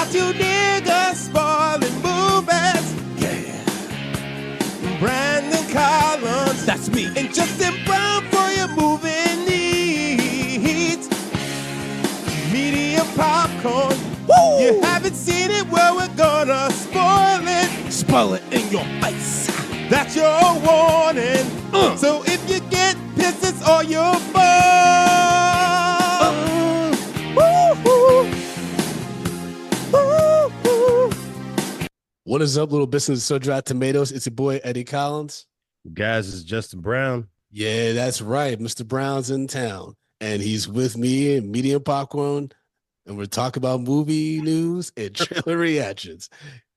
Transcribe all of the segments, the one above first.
got two niggas spoiling movies. Yeah. Brandon Collins, that's me, and Justin Brown for your movie needs. Media popcorn. Woo! You haven't seen it, well, we're gonna spoil it. Spoil it in your face. That's your warning. So if you get pissed, it's all your fault. What is up, little business so dry tomatoes? It's your boy Eddie Collins. Guys, it's Justin Brown. Yeah, that's right. Mr. Brown's in town, and he's with me in Medium Popcorn, and we're talking about movie news and trailer reactions.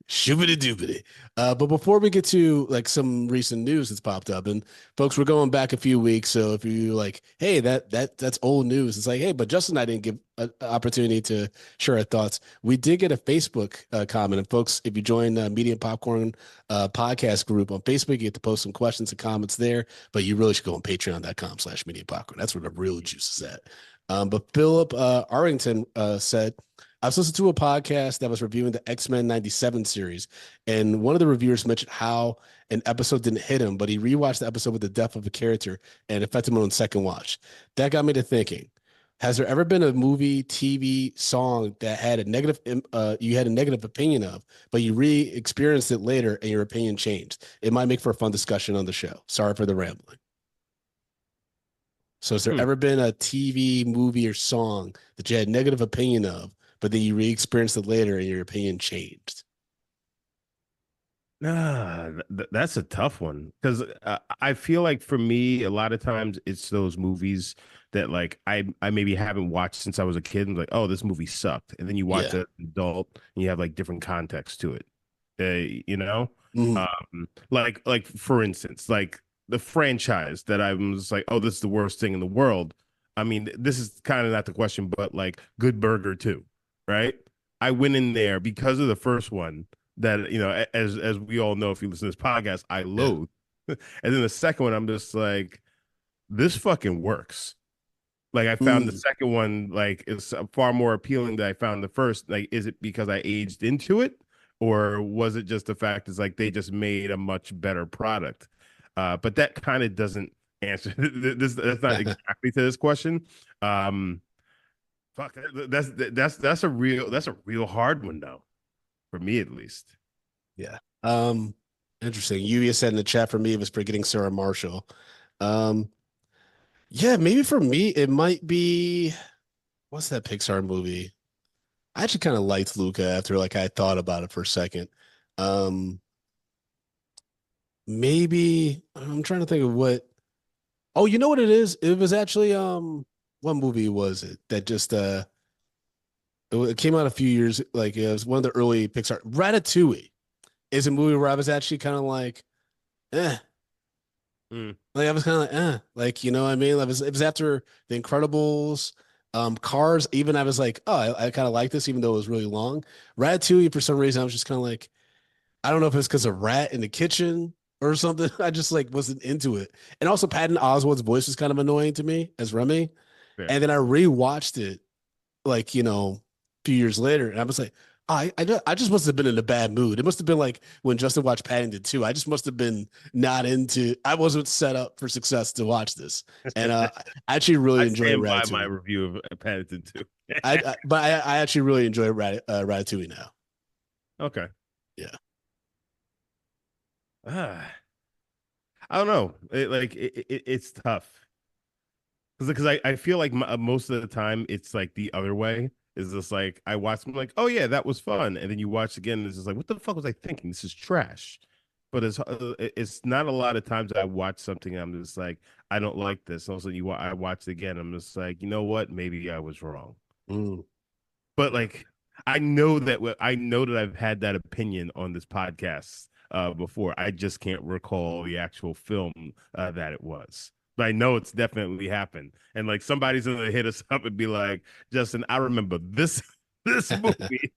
Shoobity doobity. But before we get to like some recent news that's popped up, and folks, we're going back a few weeks. So if you like, hey, that's old news, it's like, hey, but Justin and I didn't give an opportunity to share our thoughts. We did get a Facebook comment, and folks, if you join the Medium Popcorn podcast group on Facebook, you get to post some questions and comments there. But you really should go on patreon.com/Medium Popcorn. That's where the real juice is at. But Philip Arrington said, I was listening to a podcast that was reviewing the X-Men 97 series, and one of the reviewers mentioned how an episode didn't hit him, but he rewatched the episode with the death of a character and it affected him on second watch. That got me to thinking, has there ever been a movie, TV, song that had a negative, you had a negative opinion of, but you re-experienced it later and your opinion changed? It might make for a fun discussion on the show. Sorry for the rambling. So has there ever been a TV, movie, or song that you had a negative opinion of, but then you re-experienced it later and your opinion changed? That's a tough one, because I feel like for me, a lot of times it's those movies that like I maybe haven't watched since I was a kid, and like, oh, this movie sucked, and then you watch it as an adult and you have like different context to it. You know, like for instance, like the franchise that I was like, oh, this is the worst thing in the world. I mean, this is kind of not the question, but like Good Burger 2. Right. I went in there because of the first one that, you know, as we all know, if you listen to this podcast, I loathe. And then the second one, I'm just like, this fucking works. Like I found the second one, like it's far more appealing than I found the first. Like, is it because I aged into it, or was it just the fact is like they just made a much better product? But that kind of doesn't answer this. That's not exactly to this question. Fuck, that's a real hard one though, for me at least. Yeah. Interesting. Lluvia said in the chat, for me it was Forgetting Sarah Marshall. Yeah, maybe for me it might be, what's that Pixar movie? I actually kind of liked Luca after like I thought about it for a second. Maybe I'm trying to think of what. Oh, you know what it is? It was actually what movie was it that just it came out a few years, like it was one of the early Pixar. Ratatouille is a movie where I was actually kind of like, like I was kind of like, like, you know what I mean? It was after The Incredibles, Cars. Even I was like, oh, I kind of like this, even though it was really long. Ratatouille, for some reason, I was just kind of like, I don't know if it's because of rat in the kitchen or something. I just like wasn't into it. And also Patton Oswalt's voice was kind of annoying to me as Remy. Yeah. And then I rewatched it like, you know, a few years later, and I was like, I just must have been in a bad mood. It must have been like when Justin watched Paddington 2. I just must have been not into, I wasn't set up for success to watch this. And I actually really enjoyed Ratatouille. My review of Paddington 2. But I actually really enjoy Ratatouille now. Okay. Yeah. I don't know. It's tough because I feel like most of the time it's like the other way. Is just like I watch them like, oh yeah, that was fun, and then you watch again, and it's just like, what the fuck was I thinking? This is trash. But it's not a lot of times I watch something and I'm just like, I don't like this. And also I watch it again, I'm just like, you know what? Maybe I was wrong. But like I know that I've had that opinion on this podcast before. I just can't recall the actual film that it was. But I know it's definitely happened. And like somebody's gonna hit us up and be like, Justin, I remember this movie.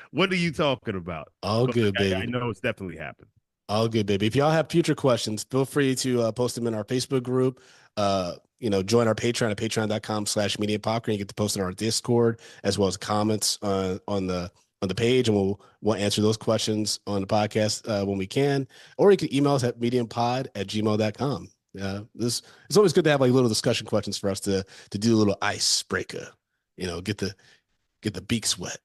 What are you talking about? All good, baby. I know it's definitely happened. All good, baby. If y'all have future questions, feel free to post them in our Facebook group. Join our Patreon at patreon.com/mediapopcorn. You get to post in our Discord, as well as comments on the on the page, and we'll answer those questions on the podcast when we can. Or you can email us at mediumpod@gmail.com. This it's always good to have like little discussion questions for us to do a little icebreaker. Get the beaks wet.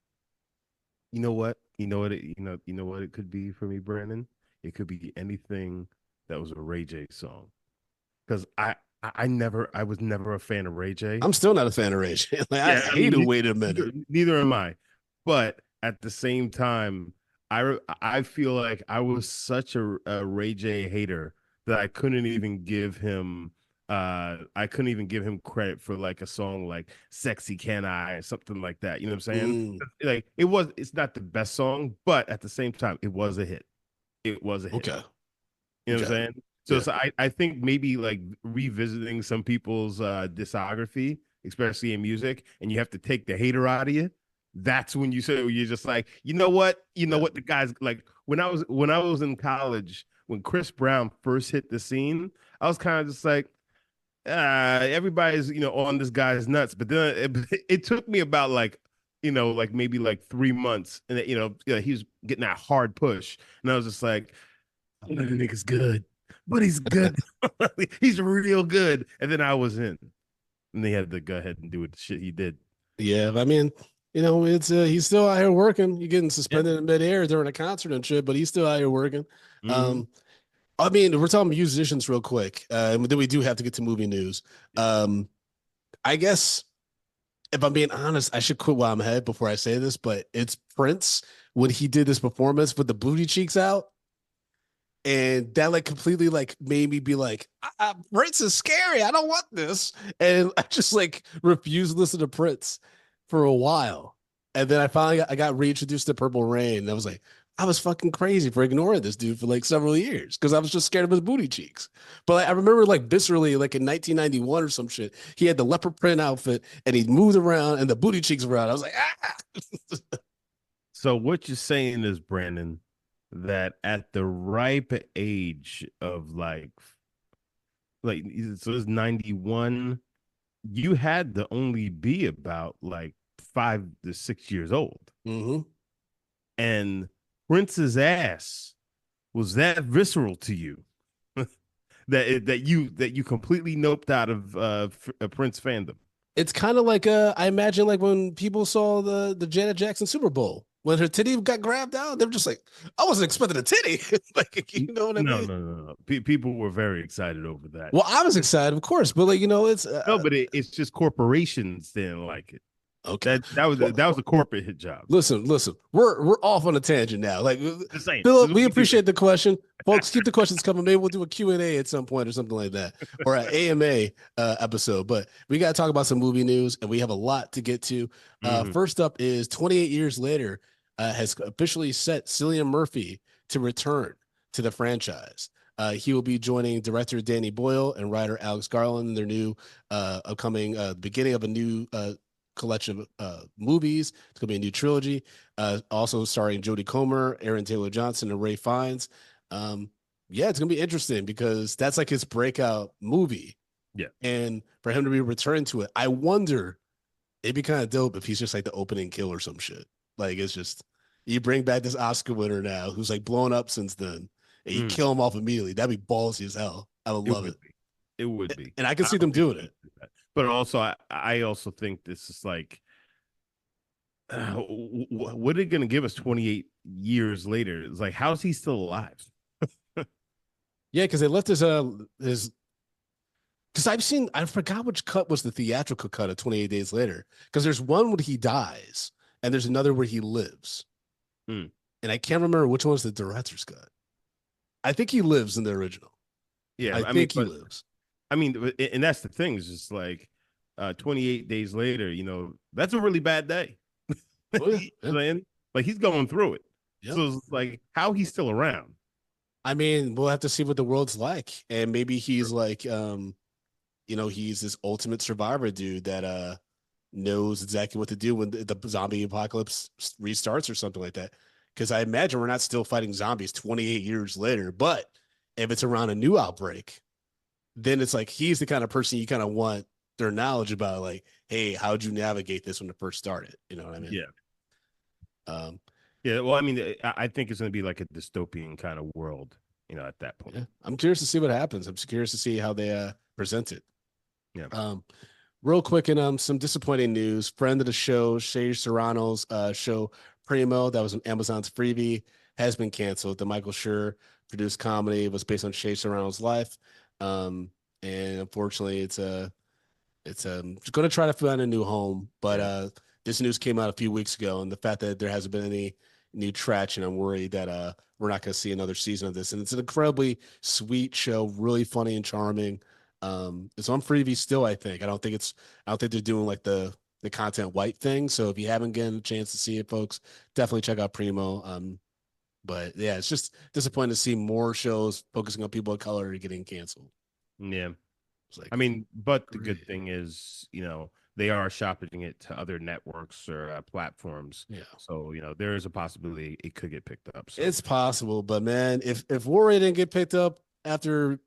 You know what? You know what it could be for me, Brandon? It could be anything that was a Ray J song. Because I was never a fan of Ray J. I'm still not a fan of Ray J. Like, yeah, I hate him. Wait a minute. Neither am I. But at the same time, I feel like I was such a Ray J hater that I couldn't even give him credit for like a song like Sexy Can I or something like that. You know what I'm saying? Like it's not the best song, but at the same time, it was a hit. It was a hit. Okay. You know what I'm saying? So I think maybe like revisiting some people's discography, especially in music, and you have to take the hater out of you. That's when you're just like, you know what? The guys like when I was in college, when Chris Brown first hit the scene, I was kind of just like, everybody's on this guy's nuts. But then it took me about like maybe like 3 months, and he was getting that hard push, and I was just like, oh, that nigga's good. But he's good. He's real good. And then I was in. And they had to go ahead and do the shit he did. Yeah, I mean, it's he's still out here working. You're getting suspended in midair during a concert and shit, but he's still out here working. Mm-hmm. I mean, we're talking musicians real quick. And then we do have to get to movie news. I guess if I'm being honest, I should quit while I'm ahead before I say this, but it's Prince when he did this performance with the booty cheeks out. And that like completely like made me be like, Prince is scary. I don't want this. And I just like refused to listen to Prince for a while. And then I finally got reintroduced to Purple Rain. And I was like, I was fucking crazy for ignoring this dude for like several years because I was just scared of his booty cheeks. But like, I remember like viscerally, like in 1991 or some shit, he had the leopard print outfit and he moved around and the booty cheeks were out. I was like, ah. So what you're saying is, Brandon, that at the ripe age of like so it's 91, you had to only be about like 5 to 6 years old. Mm-hmm. And Prince's ass was that visceral to you that you completely noped out of Prince fandom. It's kind of like I imagine like when people saw the Janet Jackson Super Bowl when her titty got grabbed out, they were just like, I wasn't expecting a titty. Like, you know what I mean? No. People were very excited over that. Well, I was excited, of course, but like it's no, but it's just corporations didn't like it. Okay, that was a corporate hit job. Listen, we're off on a tangent now. Like, Philip, we appreciate the question, folks. Keep the questions coming. Maybe we'll do a Q&A at some point or something like that, or an AMA episode. But we got to talk about some movie news, and we have a lot to get to. First up is 28 years later, has officially set Cillian Murphy to return to the franchise. He will be joining director Danny Boyle and writer Alex Garland in their new upcoming beginning of a new collection of movies. It's gonna be a new trilogy, also starring Jodie Comer, Aaron Taylor Johnson, and Ray Fiennes. It's gonna be interesting because that's like his breakout movie, and for him to be returned to it, I wonder, it'd be kind of dope if he's just like the opening kill or some shit. Like, it's just, you bring back this Oscar winner now who's like blown up since then, and you kill him off immediately. That'd be ballsy as hell. I would love it. It would be, and I can see them doing it. But also, I also think this is like, what are they going to give us 28 years later? It's like, how's he still alive? Yeah, because they left his because I forgot which cut was the theatrical cut of 28 Days Later. Because there's one where he dies, and there's another where he lives. And I can't remember which one's the director's cut. I think he lives in the original. Yeah, I think he lives. I mean, and that's the thing, is just like 28 days later, that's a really bad day. Oh, yeah. Like, he's going through it. Yep. So it's like, how he's still around. I mean, we'll have to see what the world's like. And maybe he's like, he's this ultimate survivor dude that knows exactly what to do when the zombie apocalypse restarts or something like that. Because I imagine we're not still fighting zombies 28 years later. But if it's around a new outbreak, then it's like he's the kind of person you kind of want their knowledge about, like, hey, how'd you navigate this when it first started? You know what I mean? Yeah. Yeah, well, I mean, I think it's going to be like a dystopian kind of world, at that point. Yeah, I'm curious to see what happens. I'm curious to see how they present it. Yeah. Real quick, and some disappointing news. Friend of the show, Shay Serrano's show Primo, that was on Amazon's freebie, has been canceled. The Michael Schur produced comedy was based on Shay Serrano's life, and unfortunately, it's going to try to find a new home. But this news came out a few weeks ago, and the fact that there hasn't been any new traction, I'm worried that we're not going to see another season of this. And it's an incredibly sweet show, really funny and charming. It's on freebie still, I think. I don't think they're doing like the content white thing. So if you haven't gotten a chance to see it, folks, definitely check out Primo. But yeah, it's just disappointing to see more shows focusing on people of color getting canceled. Yeah. Like, I mean, but the good thing is, they are shopping it to other networks or platforms. Yeah. So, there is a possibility it could get picked up. So. It's possible, but man, if Warrior didn't get picked up after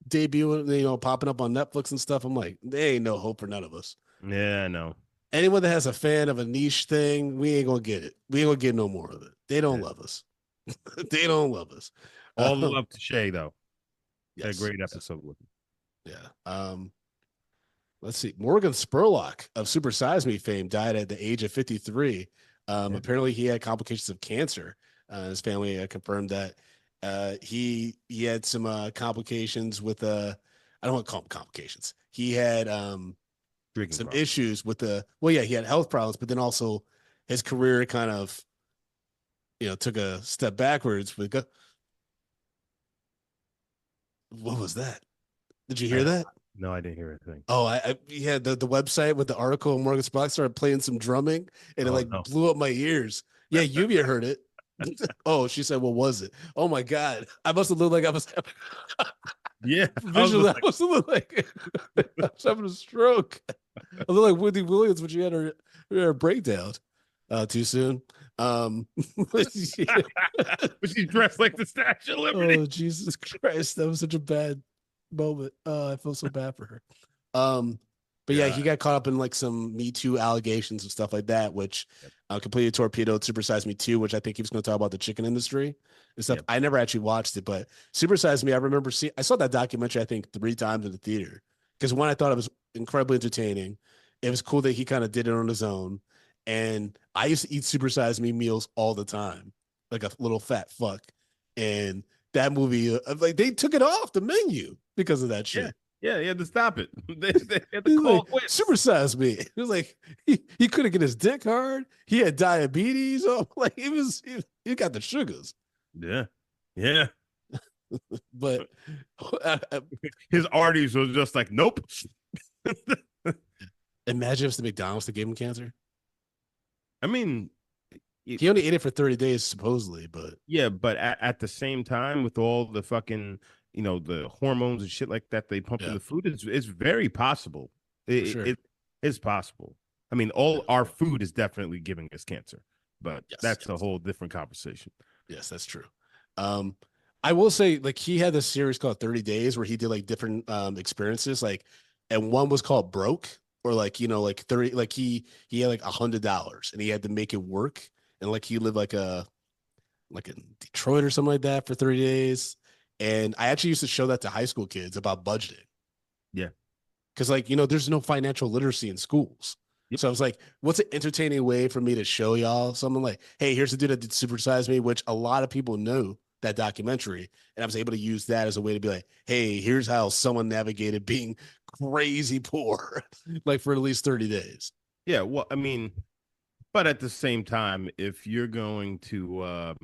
debuting, popping up on Netflix and stuff, I'm like, there ain't no hope for none of us. Yeah, I know. Anyone that has a fan of a niche thing, we ain't gonna get it. We ain't gonna get no more of it. They don't love us. They don't love us. All the love to Shay, though. Yes, a great episode with him. Yeah. Let's see. Morgan Spurlock of Super Size Me fame died at the age of 53. Apparently, he had complications of cancer. His family confirmed that he had some complications with I don't want to call them complications. He had Drinking some problems. issues with he had health problems, but then also his career kind of took a step backwards. What was that? Did you hear that? No, I didn't hear anything. Oh, he had the website with the article, and Morgan Spurlock started playing some drumming, and it blew up my ears. Yeah, Lluvia heard it. Oh, she said, "What was it?" Oh my God, I must have looked like I was. Yeah, visually, I must have looked like I was having a stroke. I look like Wendy Williams when she had her breakdown. Too soon. But she's dressed like the Statue of Liberty. Oh Jesus Christ, that was such a bad moment. I feel so bad for her. But yeah, he got caught up in like some Me Too allegations and stuff like that, which completely torpedoed Super Size Me 2, which I think he was going to talk about the chicken industry and stuff. I never actually watched it, but Super Size Me, I remember I saw that documentary, I think 3 times in the theater. Because one, I thought it was incredibly entertaining. It was cool that he kind of did it on his own. And I used to eat Super Size Me meals all the time, like a little fat fuck. And that movie, like they took it off the menu because of that shit. Yeah, he had to stop it. They had to call quits. Super Size Me. It was like he couldn't get his dick hard. He had diabetes. Oh, like he got the sugars. Yeah. But his arteries was just like, nope. Imagine if the McDonald's that gave him cancer. I mean, he only ate it for 30 days, supposedly, but but at the same time, with all the fucking, the hormones and shit like that they pump in the food, it's very possible. It is possible. I mean, all our food is definitely giving us cancer, but that's a whole different conversation. Yes, that's true. I will say, like, he had this series called 30 Days where he did like different experiences, like, and one was called Broke, or like, like 30, like he had like $100 and he had to make it work. And like he lived like in Detroit or something like that for 30 days. And I actually used to show that to high school kids about budgeting. Yeah. Cause like, there's no financial literacy in schools. So I was like, what's an entertaining way for me to show y'all something like, hey, here's the dude that did Super Size Me, which a lot of people knew that documentary. And I was able to use that as a way to be like, hey, here's how someone navigated being crazy poor, like for at least 30 days. Yeah. Well, I mean, but at the same time, if you're going to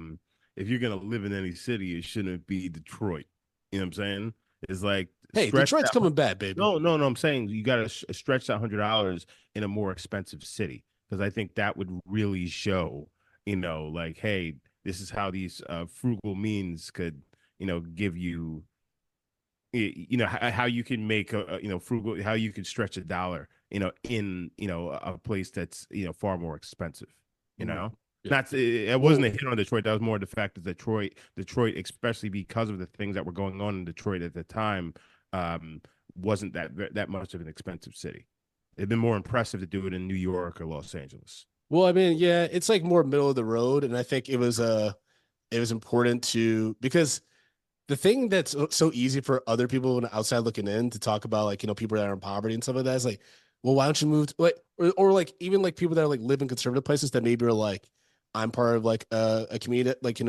live in any city, it shouldn't be Detroit. You know what I'm saying? It's like, hey, Detroit's coming back, baby. No. I'm saying you got to stretch that $100 in a more expensive city, because I think that would really show, like, hey, this is how these frugal means could, give you, how you can make frugal, how you can stretch $1, in a place that's far more expensive. Not it wasn't a hit on Detroit. That was more the fact that Detroit, especially because of the things that were going on in Detroit at the time, wasn't that much of an expensive city. It'd been more impressive to do it in New York or Los Angeles. Well, I mean, yeah, it's like more middle of the road, and I think it was important to because the thing that's so easy for other people on the outside looking in to talk about, like, people that are in poverty and stuff like that, is like, well, why don't you move to, like, or like even like people that like live in conservative places that maybe are like, I'm part of like a community that, like,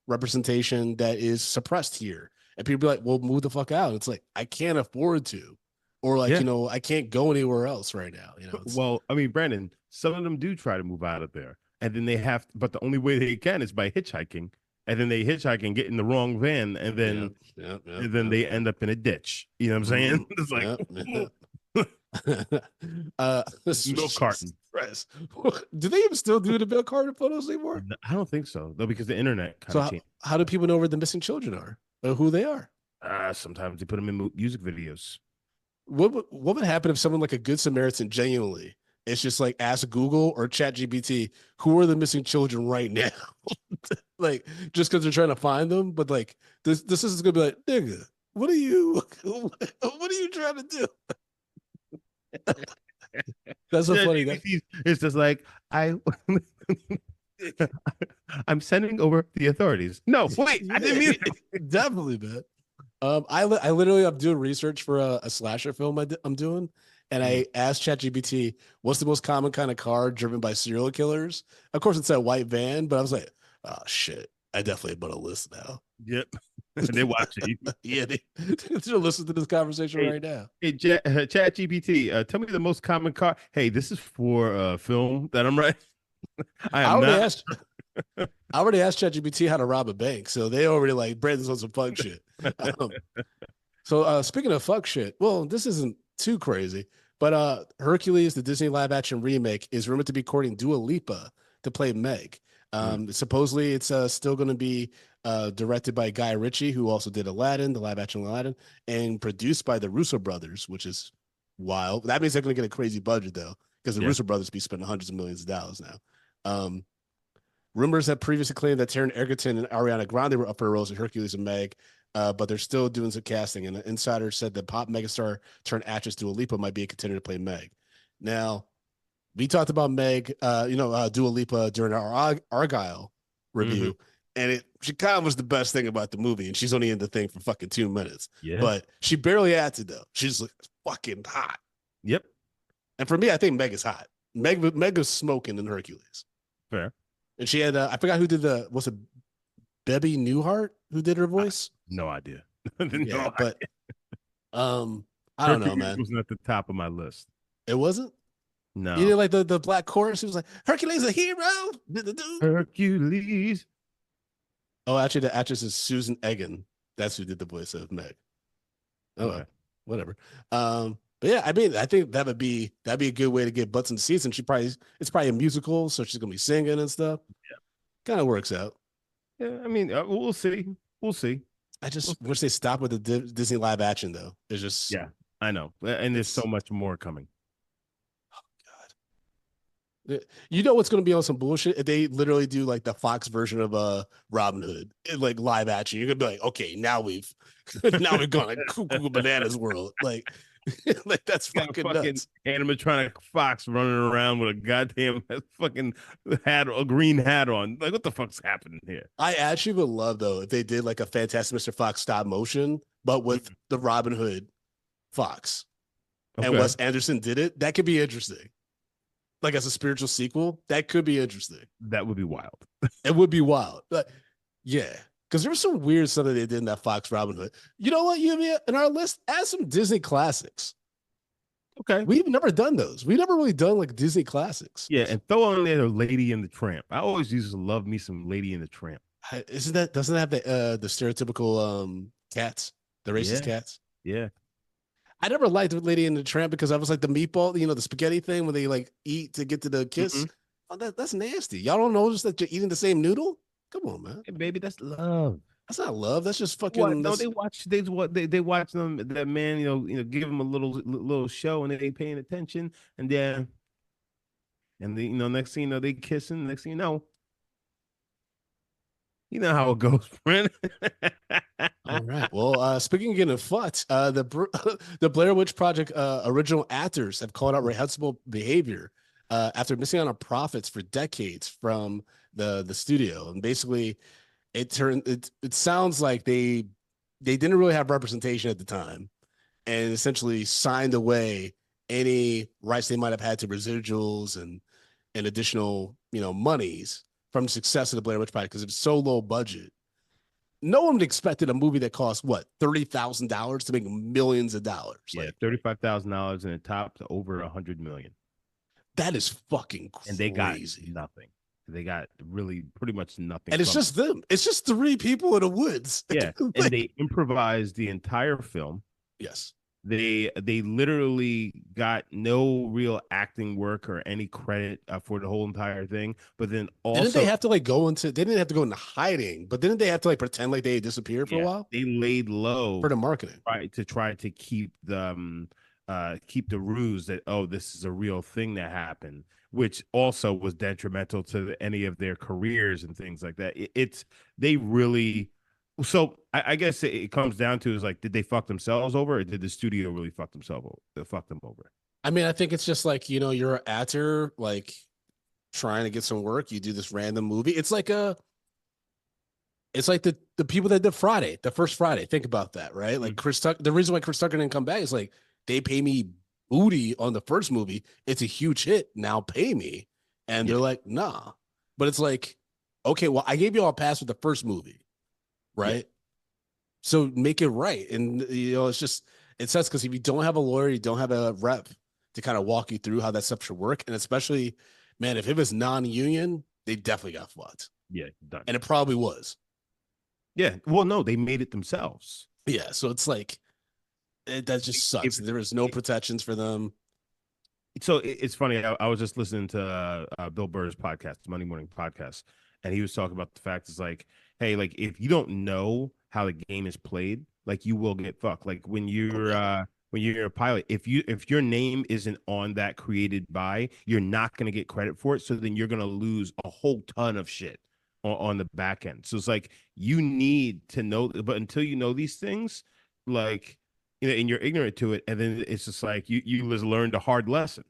representation that is suppressed here, and people be like, well, move the fuck out. It's like I can't afford to, or like, Yeah. I can't go anywhere else right now. It's Well, I mean, Brandon, some of them do try to move out of there, and then they have, but the only way they can is by hitchhiking, and then they hitchhike and get in the wrong van, and yeah, then yeah, yeah, and then yeah. they end up in a ditch. You know what I'm saying? Mhm. It's like Yeah, yeah. milk Jesus carton. Christ. Do they even still do the Bill Carter photos anymore? I don't think so though, because the internet kind So of changed. how do people know where the missing children are or who they are? Sometimes they put them in music videos. What would happen if someone like a Good Samaritan genuinely it's just like ask Google or Chat GPT who are the missing children right now? Like just because they're trying to find them, but like this is gonna be like, nigga, what are you what are you trying to do? That's so Yeah, funny. That it's just like I'm sending over the authorities. No, wait, I didn't mean it. definitely, man. I literally I'm doing research for a slasher film I'm doing, and Mhm. I asked ChatGPT what's the most common kind of car driven by serial killers. Of course, it's a white van, but I was like, oh shit, I definitely put a list now. Yep. They're watching. Yeah, they're listening to this conversation Hey, right now. hey, Chat GPT, tell me the most common car. Hey, this is for film that I'm right. I I am already not. asked. I already asked ChatGPT how to rob a bank, so they already like Brandon's on some fuck shit. Um, So speaking of fuck shit, well, this isn't too crazy, but Hercules, the Disney live action remake, is rumored to be courting Dua Lipa to play Meg. Supposedly, it's still going to be directed by Guy Ritchie, who also did Aladdin, the live action Aladdin, and produced by the Russo brothers, which is wild. That means they're going to get a crazy budget though, because the Yeah. Russo brothers be spending hundreds of millions of dollars now. Um, Rumors have previously claimed that Taron Egerton and Ariana Grande were up for roles in Hercules and Meg, but they're still doing some casting. And an insider said that pop megastar turned actress Dua Lipa might be a contender to play Meg. Now, we talked about Meg, Dua Lipa during our Argyle Mhm. review, and she kind of was the best thing about the movie. And she's only in the thing for fucking 2 minutes, Yeah. but she barely acted though. She's like fucking hot. Yep. And for me, I think Meg is hot. Meg is smoking in Hercules. Fair. And she had I forgot who did was it Bebby Newhart who did her voice? No idea. Yeah, No, but I don't know, Hercules man. wasn't at the top of my list. It wasn't. You No. didn't like the black chorus. He was like Hercules a hero. Hercules. Oh, actually, the actress is Susan Egan. That's who did the voice of Meg. Oh, Okay. well, whatever. But yeah, I mean, I think that'd be a good way to get butts in seats. And it's probably a musical, so she's gonna be singing and stuff. Yeah. Kind of works out. Yeah. I mean, we'll see. We'll see. I just wish they stopped with the Disney live action though. It's just Yeah, I know. And there's so much more coming. You know what's going to be on some bullshit if they literally do like the Fox version of Robin Hood, like live action. You're gonna be like, okay, now we've gone like cuckoo bananas world, like like that's fucking Fucking nuts. animatronic fox running around with a goddamn fucking hat, a green hat on. Like, what the fuck's happening here? I actually would love though if they did like a Fantastic Mr. Fox stop motion, but with the Robin Hood Fox and Okay. Wes Anderson did it. That could be interesting. Like as a spiritual sequel, that could be interesting. That would be wild. It would be wild. But yeah. Because there was some weird stuff that they did in that Fox Robin Hood. You know what, you in our list, add some Disney classics. Okay. We've never done those. We've never really done like Disney classics. Yeah, and throw on there Lady and the Tramp. I always used to love me some Lady and the Tramp. Isn't that doesn't it have the stereotypical cats, the racist Yeah. cats? Yeah. I never liked Lady and the Tramp because I was like the meatball, the spaghetti thing when they like eat to get to the kiss. Mm-mm. Oh, that's nasty. Y'all don't notice that you're eating the same noodle? Come on, man. Hey, baby, that's love. That's not love. That's just What? fucking. No, That's, they watch them that man, give him a little show and they ain't paying attention, and then next thing you know, they kissing. Next thing you know how it goes, friend. all right. Well, speaking again of fucked, the Blair Witch Project original actors have called out reprehensible behavior after missing out on profits for decades from the studio. And basically it sounds like they didn't really have representation at the time and essentially signed away any rights they might have had to residuals and additional, monies from the success of the Blair Witch Project because it was so low budget. No one expected a movie that cost what $30,000 to make millions of dollars. Yeah, Like $35,000 and it topped to over $100 million. that is fucking crazy. And they got nothing. They got really pretty much nothing. And it's just them. It's just three people in the woods. Yeah, and they improvised the entire film. Yes. They literally got no real acting work or any credit for the whole entire thing. But then also, didn't they have to like go into? They didn't have to go into hiding, but didn't they have to like pretend like they had disappeared for a while? They laid low for the marketing, right? To try to keep the ruse that this is a real thing that happened, which also was detrimental to any of their careers and things like that. They really. So I guess it comes down to is like, did they fuck themselves over, or did the studio really fuck them over? I mean, I think it's just like, you're an actor, like trying to get some work. You do this random movie. It's like the people that did Friday, the first Friday. Think about that, right? Like Chris Tucker. The reason why Chris Tucker didn't come back is like they pay me booty on the first movie. It's a huge hit. Now pay me, and they're like, nah. But it's like, okay, well, I gave you all a pass with the first movie. Right. Yeah. So make it right. And, it's just, it sucks because if you don't have a lawyer, you don't have a rep to kind of walk you through how that stuff should work. And especially, man, if it was non-union, they definitely got fucked. Yeah. Done. And it probably was. Yeah. Well, no, they made it themselves. Yeah. So it's like, that just sucks. There is no protections for them. So it's funny. I was just listening to Bill Burr's podcast, Monday Morning Podcast, and he was talking about the fact is like, hey, like if you don't know how the game is played, like you will get fucked. Like when you're a pilot, if your name isn't on that created by, you're not going to get credit for it. So then you're going to lose a whole ton of shit on the back end. So it's like you need to know, but until you know these things, like and you're ignorant to it, and then it's just like you just learned a hard lesson.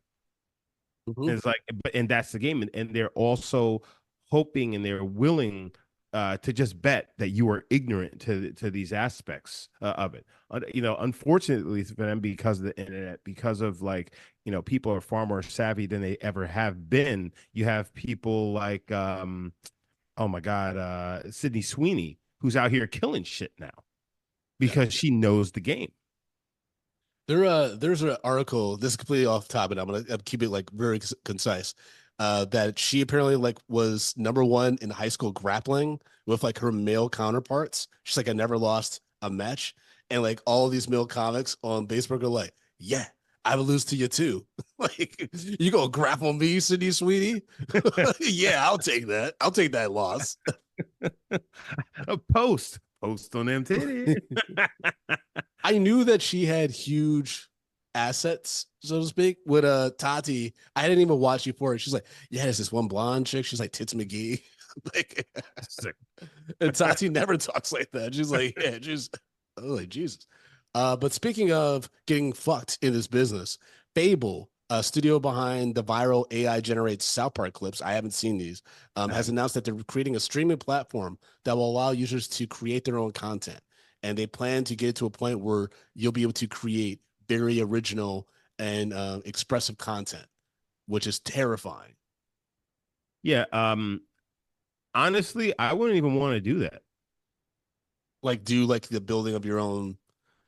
Mm-hmm. And it's like, and that's the game, and they're also hoping and they're willing to just bet that you are ignorant to these aspects of it. Unfortunately for them, because of the internet, because of like, people are far more savvy than they ever have been. You have people like, oh my God, Sydney Sweeney, who's out here killing shit now because she knows the game. There's an article. This is completely off topic. I'm gonna keep it like very concise. That she apparently like was #1 in high school grappling with like her male counterparts. She's like, I never lost a match, and like all of these male comics on Facebook are like, yeah, I would lose to you too. Like, you gonna grapple me, Sydney Sweetie? Yeah, I'll take that. I'll take that loss. A post on MTV. I knew that she had huge assets, so to speak, with Tati. I didn't even watch you for it. She's like, yeah, there's this one blonde chick. She's like Tits McGee. Like, and Tati never talks like that. She's like, yeah, like Jesus. But speaking of getting fucked in this business, Fable, a studio behind the viral AI generated South Park clips, I haven't seen these, has announced that they're creating a streaming platform that will allow users to create their own content. And they plan to get to a point where you'll be able to create very original and expressive content, which is terrifying. Yeah. Honestly, I wouldn't even want to do that. Like do like the building of your own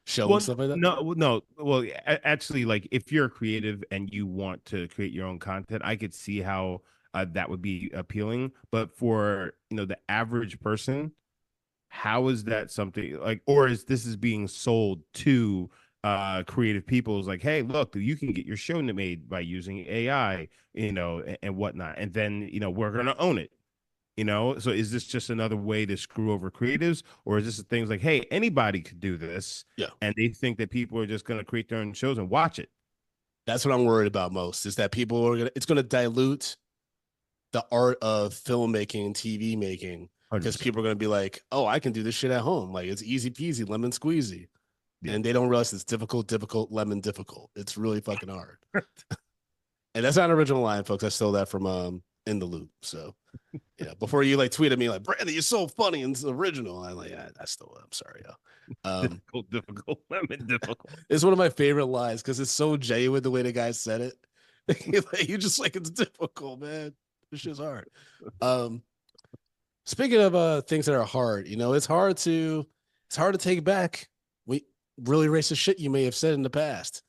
show and stuff like that? No. Well, actually, like if you're creative and you want to create your own content, I could see how that would be appealing. But for, the average person, how is that something like, or is being sold to creative people is like, hey, look, you can get your show made by using AI, and whatnot. And then, we're going to own it, So is this just another way to screw over creatives, or is this things like, hey, anybody could do this? Yeah. And they think that people are just going to create their own shows and watch it. That's what I'm worried about most, is that people are it's going to dilute the art of filmmaking and TV making, because people are going to be like, oh, I can do this shit at home. Like, it's easy peasy, lemon squeezy. Yeah. And they don't realize it's difficult, lemon difficult. It's really fucking hard. And that's not an original line, folks. I stole that from In the Loop. So yeah, before you like tweet at me like, Brandon, you're so funny and it's original. I'm like, I stole it. I'm sorry, yo. Difficult. I'm in difficult. It's one of my favorite lines because it's so genuine the way the guy said it. You just like it's difficult, man. This shit's hard. Um, Speaking of things that are hard, it's hard to take back we really racist shit you may have said in the past.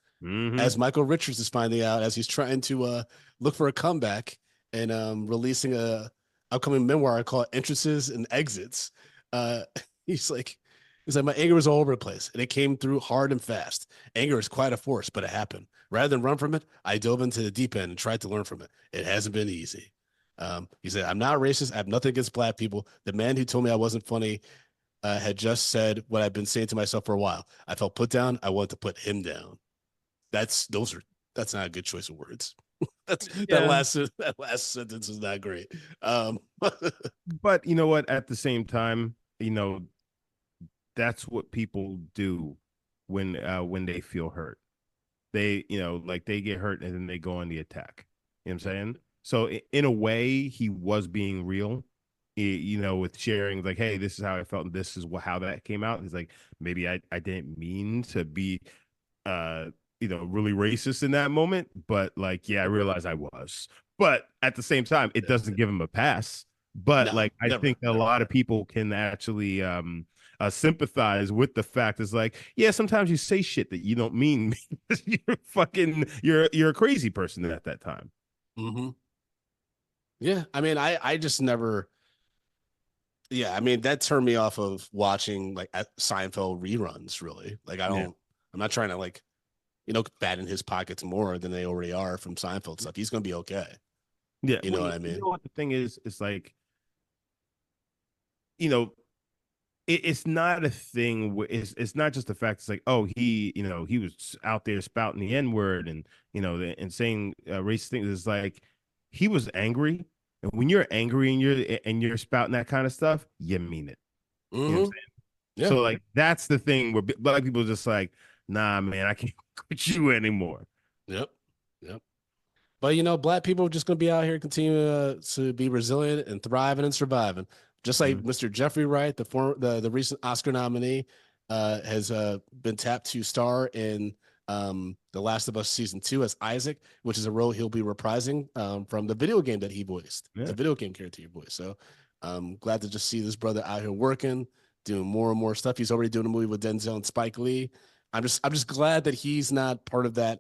As Michael Richards is finding out as he's trying to look for a comeback and releasing a upcoming memoir called Entrances and Exits. Uh, he's like, my anger was all over the place and it came through hard and fast. Anger is quite a force, but it happened. Rather than run from it, I dove into the deep end and tried to learn from it. It hasn't been easy. He said, I'm not racist. I have nothing against black people. The man who told me I wasn't funny had just said what I've been saying to myself for a while. I felt put down. I wanted to put him down. That's not a good choice of words. That last sentence is not great. But you know what? At the same time, that's what people do when they feel hurt. They, like they get hurt and then they go on the attack. You know what I'm saying? So in a way, he was being real, with sharing like, hey, this is how I felt and this is how that came out. He's like, maybe I didn't mean to be, really racist in that moment, but like, yeah, I realized I was. But at the same time, it doesn't give him a pass. But No, I think a lot of people can actually sympathize with the fact is like, yeah, sometimes you say shit that you don't mean because you're a crazy person at that time. Mm-hmm. Yeah, I mean, I just never. Yeah, I mean that turned me off of watching like Seinfeld reruns. Really, like I'm not trying to like, fatten his pockets more than they already are from Seinfeld stuff. He's gonna be okay. Yeah, you know what I mean. You know what the thing is? It's like, it's not a thing. It's not just the fact. It's like, oh, he was out there spouting the N word and and saying racist things. It's like he was angry. And when you're angry and you're spouting that kind of stuff, you mean it. You know what I'm saying? Yeah. So like that's the thing where black people are just like, nah, man, I can't with you anymore. Yep. But black people are just gonna be out here continuing to be resilient and thriving and surviving. Just like Mr. Jeffrey Wright, the recent Oscar nominee, has been tapped to star in The Last of Us season 2 as Isaac, which is a role he'll be reprising from the video game that he voiced, the video game character he voiced. So I'm glad to just see this brother out here working, doing more and more stuff. He's already doing a movie with Denzel and Spike Lee. I'm just glad that he's not part of that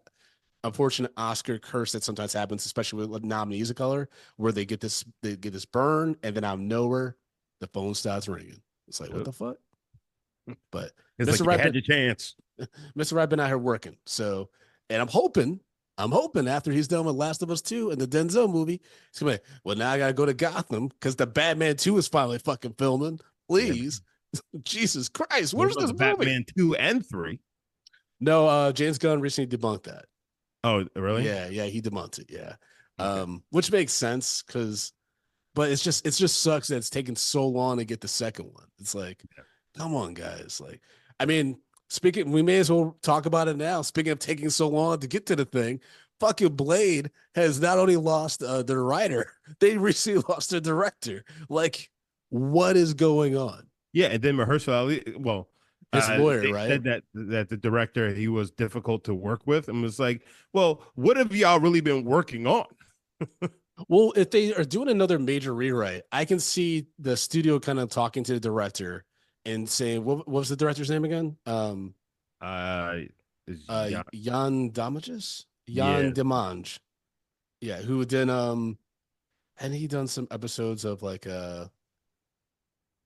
unfortunate Oscar curse that sometimes happens, especially with nominees of color, where they get this burn and then out of nowhere the phone starts ringing. It's like, what the fuck? But it's Mr. Like you had your chance. Mr. Wright been out here working. So, and I'm hoping after he's done with Last of Us 2 and the Denzel movie, he's gonna be, well, now I gotta go to Gotham because the Batman 2 is finally fucking filming. Please. Yeah. Jesus Christ, where's this movie? Batman 2 and 3. No, James Gunn recently debunked that. Oh, really? Yeah, he debunked it. Yeah. Okay. Which makes sense but it just sucks that it's taken so long to get the second one. It's like, come on, guys. Like, I mean, we may as well talk about it now. Speaking of taking so long to get to the thing, fucking Blade has not only lost the writer, they recently lost their director. Like, what is going on? Yeah, and then Mahershala Ali, his lawyer, right? Said that the director, he was difficult to work with, and was like, well, what have y'all really been working on? Well, if they are doing another major rewrite, I can see the studio kind of talking to the director and saying, what was the director's name again? Jan Damages? Jan Demange. Yeah, who did and he done some episodes of like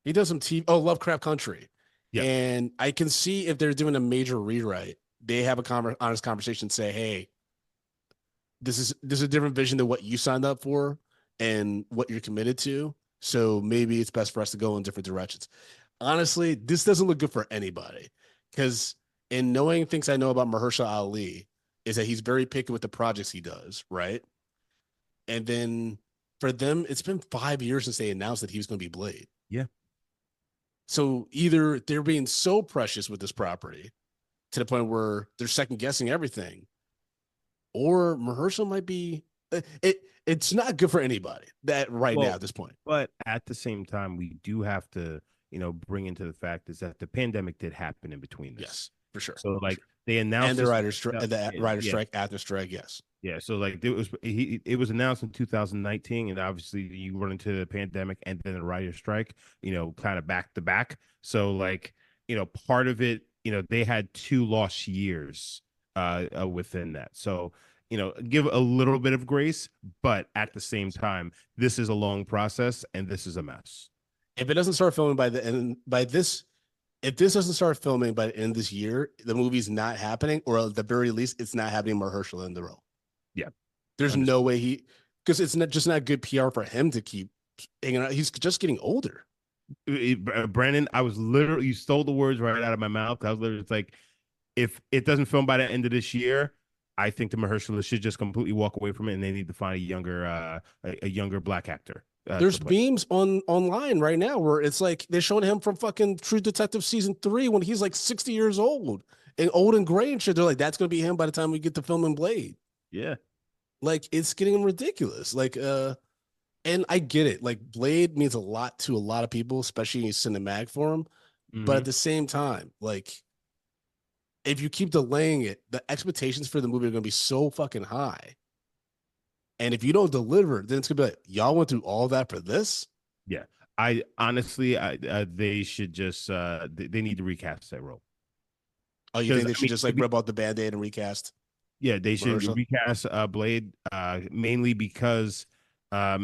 he does some TV Lovecraft Country. Yeah. And I can see if they're doing a major rewrite, they have a honest conversation, say, hey, this is a different vision than what you signed up for and what you're committed to. So maybe it's best for us to go in different directions. Honestly, this doesn't look good for anybody because in knowing things I know about Mahershala Ali is that he's very picky with the projects he does, right? And then for them, it's been 5 years since they announced that he was going to be Blade. Yeah. So either they're being so precious with this property to the point where they're second guessing everything, or Mahershala might be. It's not good for anybody that right now Well, at this point. but at the same time, we do have to, bring into the fact is that the pandemic did happen in between this. Yes, for sure. So For like sure. they And announced the this, writer's yeah, strike after strike. Yes. yeah. So like it was announced in 2019, and obviously you run into the pandemic and then the writer's strike, kind of back to back. So like, part of it, they had 2 lost years within that. So, give a little bit of grace, but at the same time, this is a long process and this is a mess. If it doesn't start filming by the end by this, if this doesn't start filming by the end of this year, the movie's not happening, or at the very least, it's not having Mahershala in the role. Yeah. There's Understood. no way because it's not good PR for him to keep hanging out. He's just getting older. Brandon, I was literally, you stole the words right out of my mouth. I was literally, it's like, if it doesn't film by the end of this year, I think the Mahershala should just completely walk away from it, and they need to find a younger black actor. There's memes online right now where it's like they're showing him from fucking True Detective season 3 when he's like 60 years old and gray and shit. They're like, that's gonna be him by the time we get to filming Blade. Yeah. Like it's getting ridiculous. Like and I get it. Like Blade means a lot to a lot of people, especially in cinematic form. But at the same time, like if you keep delaying it, the expectations for the movie are gonna be so fucking high. And if you don't deliver, then it's gonna be like, y'all went through all that for this? Yeah. I honestly, they should just they need to recast that role. Oh, you think they should just like rip out the band-aid and recast? Yeah, they should Mahershala? recast Blade mainly because I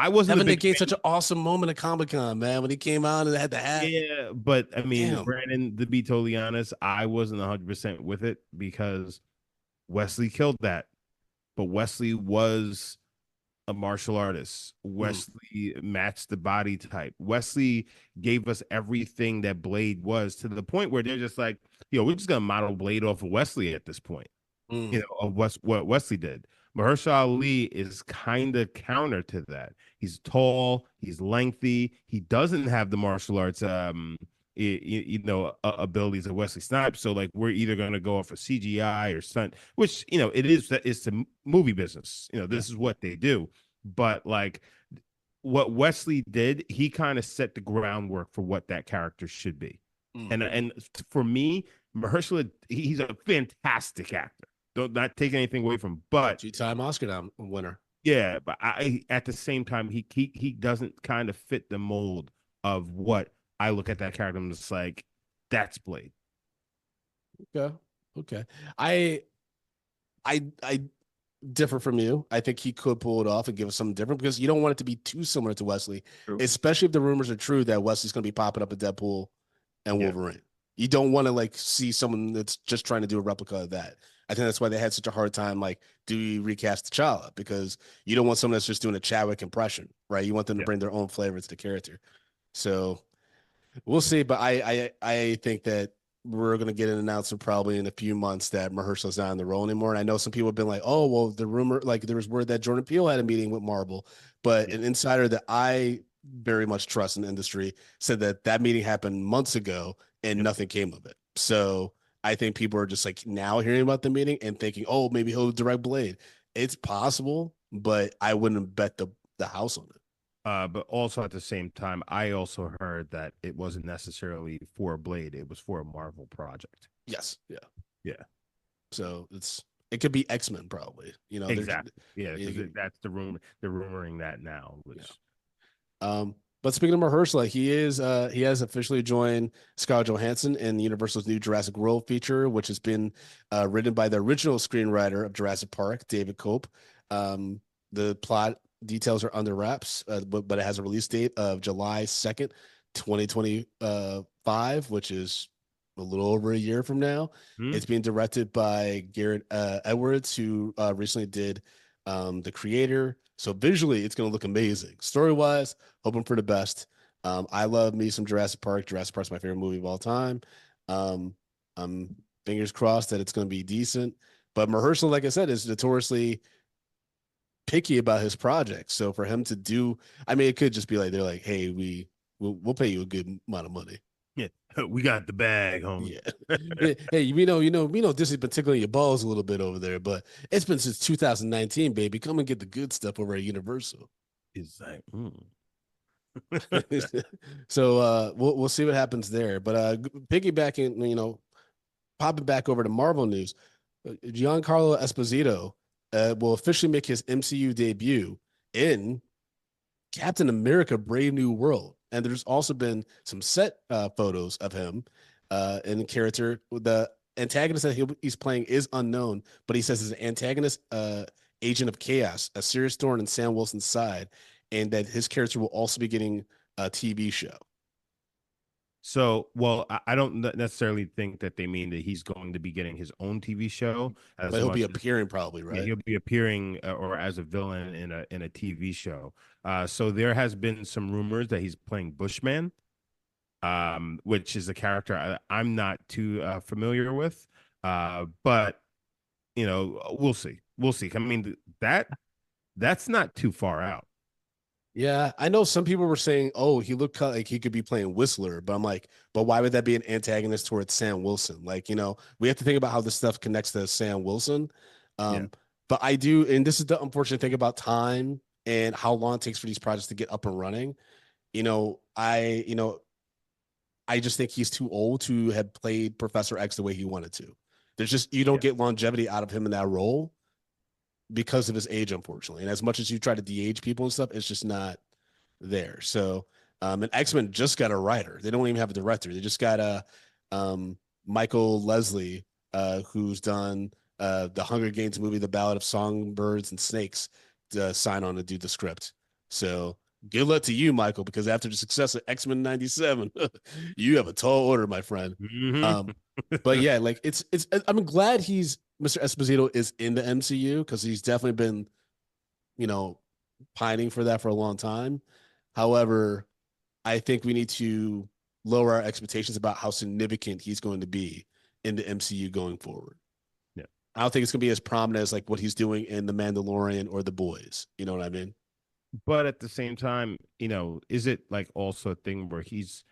wasn't a Having big negate fan. such an awesome moment at Comic-Con, man, when he came out and had the hat. Yeah, but I mean, Damn. Brandon, to be totally honest, I wasn't 100% with it because Wesley killed that. But Wesley was a martial artist. Wesley matched the body type. Wesley gave us everything that Blade was, to the point where they're just like, we're just gonna model Blade off of Wesley at this point. Of what Wesley did. Mahershala Ali is kind of counter to that. He's tall, he's lengthy, he doesn't have the martial arts abilities of Wesley Snipes. So like we're either going to go off of CGI or stunt, which it's the movie business. This is what they do. But like what Wesley did, he kind of set the groundwork for what that character should be. And for me, Mahershala, he's a fantastic actor. Don't not take anything away from him, but Two-time Oscar winner. yeah, but I at the same time he doesn't kind of fit the mold of what I look at that character and it's like, that's Blade. Okay. I differ from you. I think he could pull it off and give us something different because you don't want it to be too similar to Wesley, especially if the rumors are true that Wesley's going to be popping up in Deadpool and Wolverine. You don't want to like see someone that's just trying to do a replica of that. I think that's why they had such a hard time. Like, do you recast T'Challa? Because you don't want someone that's just doing a Chadwick impression, right? You want them to bring their own flavor to the character. So we'll see. But I think that we're gonna get an announcement probably in a few months that Mahershala's not in the role anymore. And I know some people have been like, oh, well, the rumor, like there was word that Jordan Peele had a meeting with Marvel, but an insider that I very much trust in the industry said that meeting happened months ago and nothing came of it. So I think people are just like now hearing about the meeting and thinking, oh, maybe he'll direct Blade. It's possible, but I wouldn't bet the house on it. But also at the same time, I also heard that it wasn't necessarily for Blade; it was for a Marvel project. Yes, yeah, yeah. So it could be X-Men probably. Exactly. Yeah, because that's the rumor. They're rumoring that now. Which, But speaking of Mahershala, he has officially joined Scarlett Johansson in Universal's new Jurassic World feature, which has been written by the original screenwriter of Jurassic Park, David Cope. The plot details are under wraps, but it has a release date of July 2nd, 2025, which is a little over a year from now. It's being directed by Garrett Edwards, who recently did The Creator. So visually, it's going to look amazing. Story-wise, hoping for the best. I love me some Jurassic Park. Jurassic Park's my favorite movie of all time. I'm fingers crossed that it's going to be decent. But Mahershala, like I said, is notoriously picky about his projects. So for him to do, I mean, it could just be like they're like, hey, we'll pay you a good amount of money. Yeah, we got the bag, homie. Yeah. Hey, Disney's been tickling your balls a little bit over there, but it's been since 2019, baby. Come and get the good stuff over at Universal. He's like, So we'll see what happens there. But piggybacking, popping back over to Marvel news, Giancarlo Esposito will officially make his MCU debut in Captain America: Brave New World, and there's also been some set photos of him in the character. The antagonist that he's playing is unknown, but he says his antagonist, Agent of Chaos, a serious thorn in Sam Wilson's side, and that his character will also be getting a TV show. So, well, I don't necessarily think that they mean that he's going to be getting his own TV show, but he'll be appearing probably, right? Yeah, he'll be appearing or as a villain in a TV show. So there has been some rumors that he's playing Bushman, which is a character I'm not too familiar with. But we'll see. We'll see. I mean, that's not too far out. Yeah, I know some people were saying, "Oh, he looked like he could be playing Whistler," but I'm like, "But why would that be an antagonist towards Sam Wilson?" Like, we have to think about how this stuff connects to Sam Wilson. Yeah. But I do, and this is the unfortunate thing about time and how long it takes for these projects to get up and running. I just think he's too old to have played Professor X the way he wanted to. There's just you don't get longevity out of him in that role because of his age, unfortunately. And as much as you try to de-age people and stuff, it's just not there. So, and X-Men just got a writer. They don't even have a director. They just got Michael Leslie, who's done the Hunger Games movie, The Ballad of Songbirds and Snakes, to sign on to do the script. So good luck to you, Michael, because after the success of X-Men 97, you have a tall order, my friend. Mm-hmm. But yeah, like I'm glad Mr. Esposito is in the MCU because he's definitely been, pining for that for a long time. However, I think we need to lower our expectations about how significant he's going to be in the MCU going forward. Yeah. I don't think it's going to be as prominent as like what he's doing in The Mandalorian or The Boys. You know what I mean? But at the same time, is it like also a thing where he's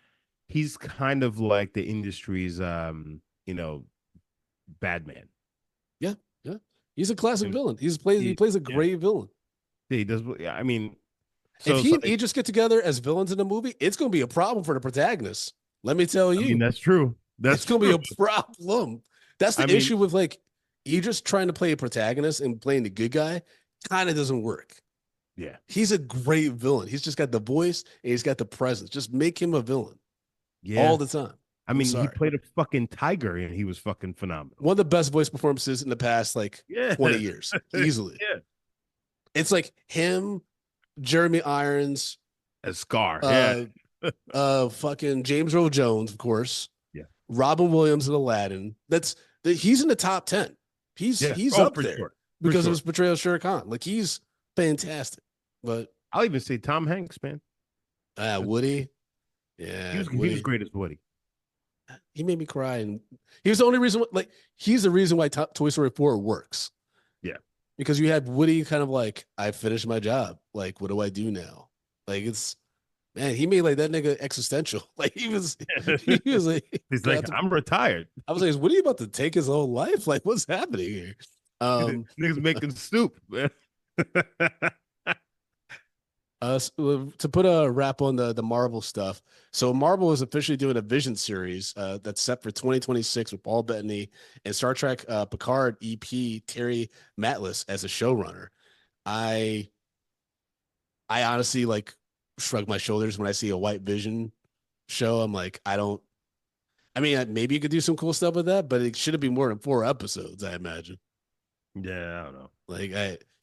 kind of like the industry's bad man? Yeah. He's a classic villain. He plays a great villain. Yeah, he does. I mean, if he and Idris get together as villains in a movie, it's going to be a problem for the protagonist. Let me tell you. I mean, that's true. It's going to be a problem. That's the issue with like Idris trying to play a protagonist and playing the good guy. Kind of doesn't work. Yeah, he's a great villain. He's just got the voice and he's got the presence. Just make him a villain. Yeah, all the time. I mean, he played a fucking tiger and he was fucking phenomenal. One of the best voice performances in the past 20 years, easily. Yeah, it's like him, Jeremy Irons, as Scar. Fucking James Earl Jones, of course. Yeah, Robin Williams and Aladdin. He's in the top 10. He's up there because of his portrayal of Shere Khan. Like he's fantastic. But I'll even say Tom Hanks, man. Woody. Yeah, he was great as Woody. He made me cry, and he was the only reason. He's the reason why Toy Story 4 works. Yeah, because you had Woody kind of like, I finished my job. Like, what do I do now? Like, he made like that nigga existential. Like he was like, he's like, I'm retired. I was like, is Woody about to take his own life? Like, what's happening here? Niggas making soup, man. To put a wrap on the Marvel stuff. So Marvel is officially doing a Vision series that's set for 2026 with Paul Bettany and Star Trek Picard EP Terry Matlas as a showrunner. I honestly shrug my shoulders when I see a White Vision show. I'm like, maybe you could do some cool stuff with that, but it shouldn't be more than 4 episodes, I imagine. Yeah, I don't know.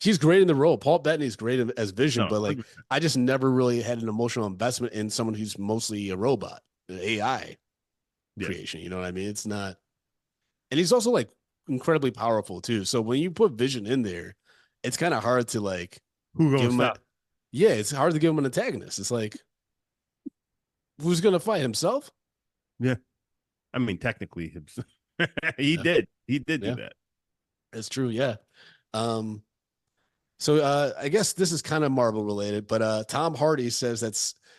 He's great in the role. Paul Bettany is great as Vision, but I just never really had an emotional investment in someone who's mostly a robot, an AI creation. You know what I mean? It's not, and he's also incredibly powerful too. So when you put Vision in there, it's kind of hard to who gonna stop? Yeah, it's hard to give him an antagonist. It's like, who's gonna fight himself? Yeah, I mean technically, he did do that. It's true. Yeah. So I guess this is kind of Marvel related, but Tom Hardy says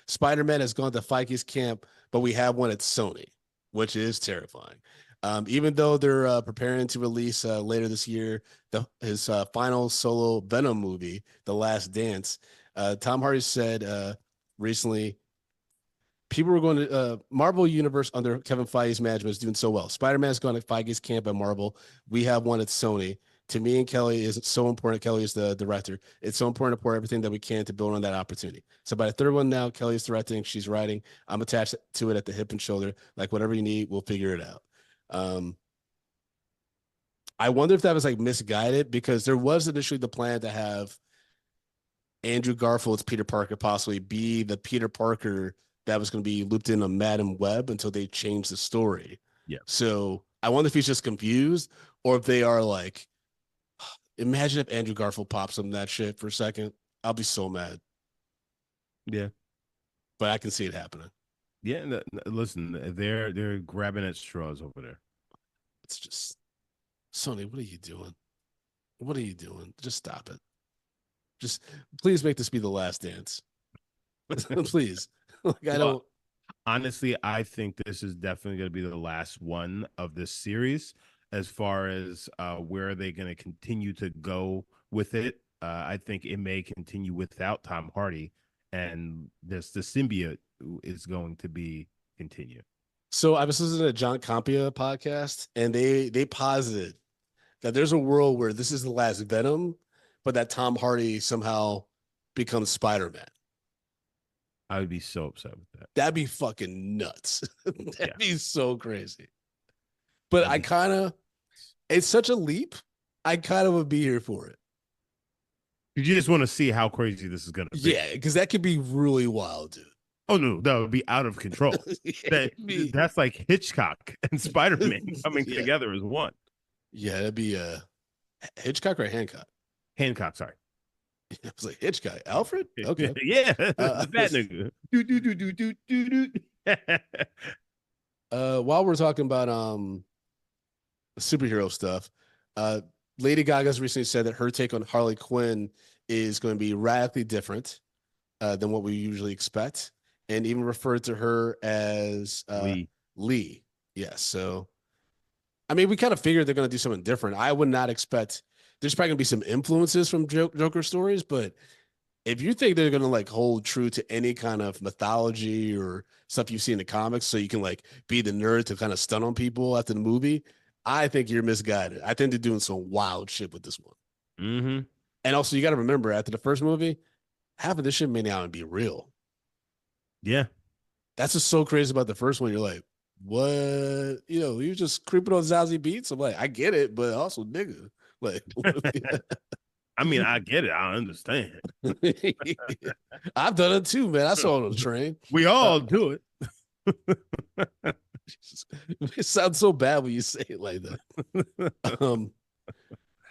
Spider-Man has gone to Feige's camp, but we have one at Sony, which is terrifying. Even though they're preparing to release later this year his final solo Venom movie, The Last Dance, Tom Hardy said recently, people were going to Marvel Universe under Kevin Feige's management is doing so well. Spider-Man's gone to Feige's camp at Marvel. We have one at Sony. To me and Kelly is so important. Kelly is the director. It's so important to pour everything that we can to build on that opportunity. So by the third one now, Kelly is directing. She's writing. I'm attached to it at the hip and shoulder. Like whatever you need, we'll figure it out. I wonder if that was like misguided because there was initially the plan to have Andrew Garfield's Peter Parker possibly be the Peter Parker that was going to be looped in on Madam Web until they changed the story. Yeah. So I wonder if he's just confused or if they are like, imagine if Andrew Garfield pops him that shit for a second. I'll be so mad. Yeah. But I can see it happening. Yeah. Listen, they're grabbing at straws over there. It's just, Sony, what are you doing? What are you doing? Just stop it. Just please make this be The Last Dance. Please. Like I don't. Honestly, I think this is definitely going to be the last one of this series. As far as where are they going to continue to go with it, I think it may continue without Tom Hardy, and the symbiote is going to be continue. So I was listening to a John Campea podcast, and they posited that there's a world where this is the last Venom, but that Tom Hardy somehow becomes Spider-Man. I would be so upset with that. That'd be fucking nuts. That'd be so crazy. But I kind of, it's such a leap. I kind of would be here for it. You just want to see how crazy this is going to be. Yeah, because that could be really wild, dude. Oh, no, that would be out of control. That's like Hitchcock and Spider-Man coming together as one. Yeah, that'd be Hitchcock or Hancock? Hancock, sorry. I was like, Hitchcock. Alfred? Okay. Yeah, that nigga. While we're talking about superhero stuff, Lady Gaga's recently said that her take on Harley Quinn is going to be radically different than what we usually expect, and even referred to her as Lee. Yes. So, I mean, we kind of figured they're going to do something different. I would not expect. There's probably going to be some influences from Joker stories, but if you think they're going to like hold true to any kind of mythology or stuff you see in the comics, so you can like be the nerd to kind of stun on people after the movie, I think you're misguided. I think they're doing some wild shit with this one. Mm-hmm. And also, you got to remember, after the first movie, half of this shit may not even be real. Yeah. That's what's so crazy about the first one. You're like, what? You know, you're just creeping on Zazie Beetz. I'm like, I get it, but also, nigga. Like, I mean, I get it. I understand. I've done it too, man. I saw it on the train. We all do it. It sounds so bad when you say it like that.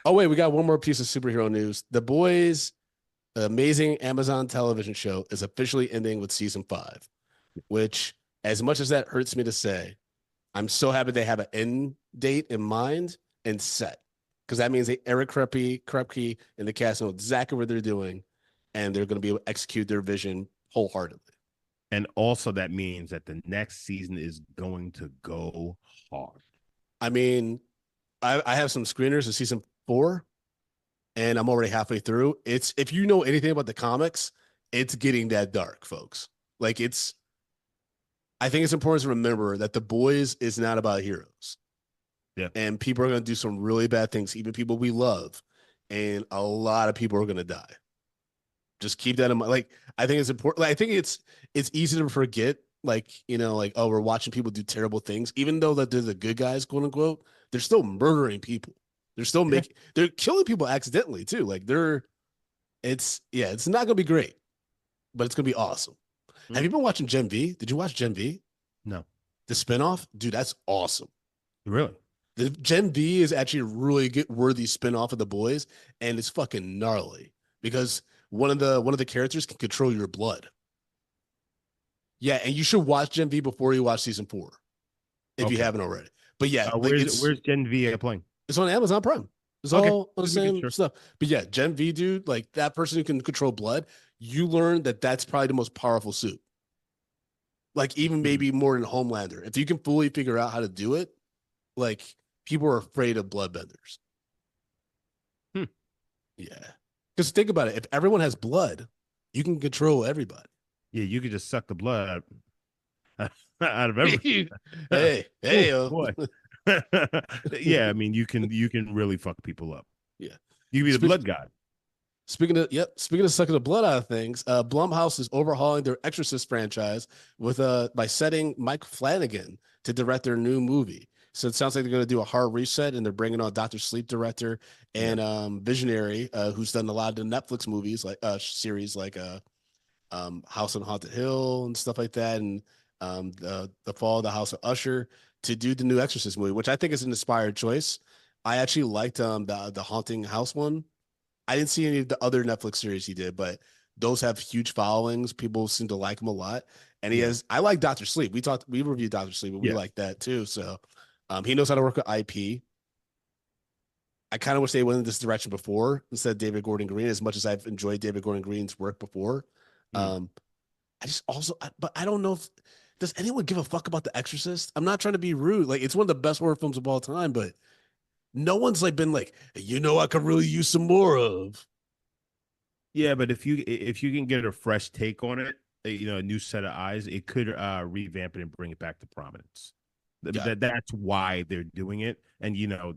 Oh, wait, we got one more piece of superhero news. The Boys, the amazing Amazon television show, is officially ending with season 5, which, as much as that hurts me to say, I'm so happy they have an end date in mind and set. Because that means Eric Kripke and the cast know exactly what they're doing, and they're going to be able to execute their vision wholeheartedly. And also that means that the next season is going to go hard. I mean, I have some screeners of season 4, and I'm already halfway through. It's, if you know anything about the comics, it's getting that dark, folks. Like I think it's important to remember that The Boys is not about heroes. Yeah. And people are going to do some really bad things, even people we love. And a lot of people are going to die. Just keep that in mind. Like, I think it's important. Like, I think it's easy to forget, like, you know, like, oh, we're watching people do terrible things. Even though that they're the good guys, quote unquote, they're still murdering people. They're still they're killing people accidentally too. Like it's not going to be great, but it's going to be awesome. Mm-hmm. Have you been watching Gen V? Did you watch Gen V? No. The spinoff? Dude, that's awesome. Really? The Gen V is actually a really good, worthy spinoff of The Boys, and it's fucking gnarly because one of the characters can control your blood. Yeah, and you should watch Gen V before you watch season 4, if you haven't already. But yeah, where's Gen V playing? It's on Amazon Prime. It's all on the same stuff. But yeah, Gen V, dude, like that person who can control blood, you learn that that's probably the most powerful suit. Like even maybe more than Homelander. If you can fully figure out how to do it, like people are afraid of bloodbenders. Hmm. Yeah. Because think about it. If everyone has blood, you can control everybody. Yeah, you could just suck the blood out of everything. Hey, Oh hey, boy. Yeah, I mean you can really fuck people up. yeah. You can be the Spe- blood god. speaking of sucking the blood out of things, Blumhouse is overhauling their Exorcist franchise with by setting Mike Flanagan to direct their new movie. So it sounds like they're going to do a hard reset, and they're bringing on Doctor Sleep director and Visionary, who's done a lot of the Netflix movies like series like House on Haunted Hill and stuff like that, and the Fall of the House of Usher to do the new Exorcist movie, which I think is an inspired choice. I actually liked the Haunting House one. I didn't see any of the other Netflix series he did, but those have huge followings. People seem to like him a lot. And he has, I like Dr. Sleep. We reviewed Dr. Sleep, but we like that too. So he knows how to work with IP. I kind of wish they went in this direction before instead of David Gordon Green, as much as I've enjoyed David Gordon Green's work before. I just also, but I don't know if, does anyone give a fuck about The Exorcist? I'm not trying to be rude. Like, it's one of the best horror films of all time, but no one's like been like, I could really use some more of. Yeah, but if you can get a fresh take on it, a new set of eyes, it could revamp it and bring it back to prominence. That's why they're doing it. And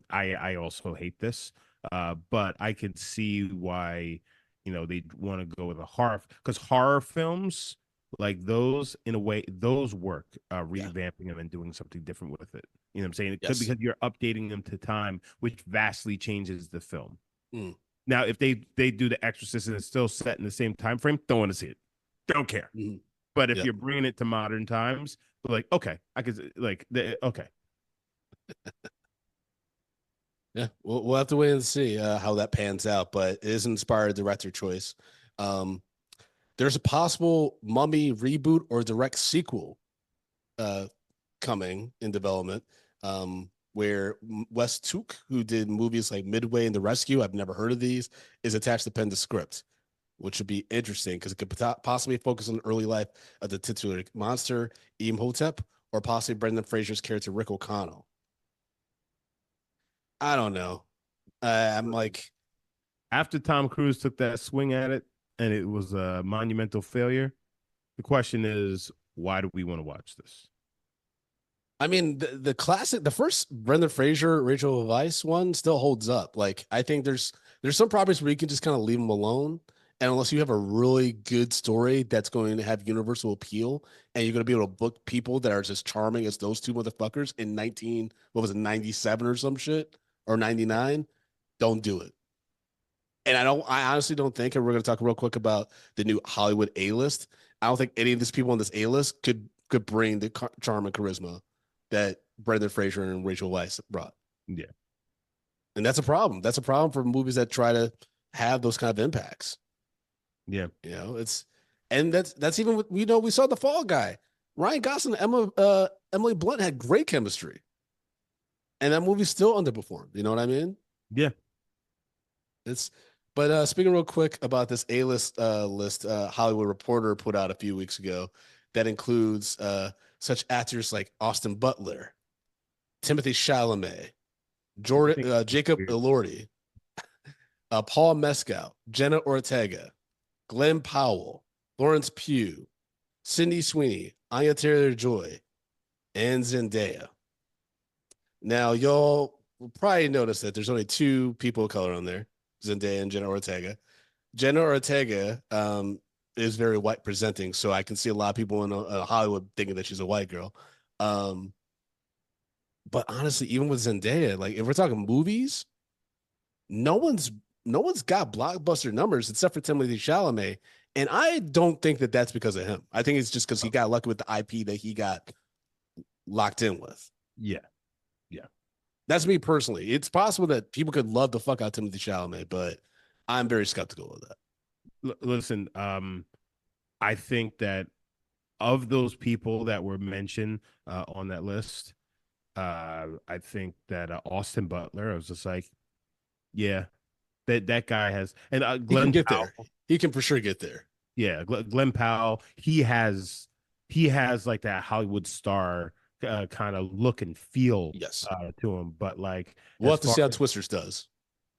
I also hate this, but I can see why they want to go with a horror, because horror films like those, in a way, those work, revamping them and doing something different with it. You know what I'm saying? It could, because you're updating them to time, which vastly changes the film. Mm. Now, if they do The Exorcist and it's still set in the same time frame, don't want to see it. Don't care. Mm. But if you're bringing it to modern times, like, okay, I could okay. Yeah, we'll have to wait and see how that pans out. But it is an inspired director choice. There's a possible Mummy reboot or direct sequel coming in development. Where Wes Took, who did movies like Midway and The Rescue, I've never heard of these, is attached to pen the script, which would be interesting because it could possibly focus on the early life of the titular monster, Imhotep, or possibly Brendan Fraser's character, Rick O'Connell. I don't know. I'm like, After Tom Cruise took that swing at it and it was a monumental failure, the question is, why do we want to watch this? I mean, the classic, the first Brendan Fraser, Rachel Weisz one still holds up. Like, I think there's some properties where you can just kind of leave them alone. And unless you have a really good story that's going to have universal appeal, and you're going to be able to book people that are just charming as those two motherfuckers in 97 or some shit, or 99, don't do it. And I honestly don't think, and we're going to talk real quick about the new Hollywood A-list. I don't think any of these people on this A-list could bring the charm and charisma that Brendan Fraser and Rachel Weisz brought. Yeah. And that's a problem. That's a problem for movies that try to have those kind of impacts. Yeah. That's even with, we saw The Fall Guy. Ryan Gosling and Emily Blunt had great chemistry. And that movie still underperformed. You know what I mean? Yeah. But speaking real quick about this A-list list, Hollywood Reporter put out a few weeks ago that includes such actors like Austin Butler, Timothy Chalamet, Jacob Elordi, Paul Mescal, Jenna Ortega, Glenn Powell, Lawrence Pugh, Sydney Sweeney, Anya Taylor-Joy, and Zendaya. Now, y'all will probably notice that there's only two people of color on there, Zendaya and Jenna Ortega. Jenna Ortega is very white presenting, so I can see a lot of people in Hollywood thinking that she's a white girl. But honestly, even with Zendaya, like if we're talking movies, no one's got blockbuster numbers except for Timothée Chalamet, and I don't think that that's because of him. I think it's just because he got lucky with the IP that he got locked in with. Yeah. That's me personally. It's possible that people could love the fuck out of Timothée Chalamet, but I'm very skeptical of that. Listen, I think that of those people that were mentioned on that list, I think that Austin Butler, I was just like, yeah, that guy has, and He Glenn can get Powell, there. He can for sure get there. yeah, Glenn Powell, he has he has like that Hollywood star kind of look and feel Yes. to him. But like, We'll as have to far see how as, Twisters does.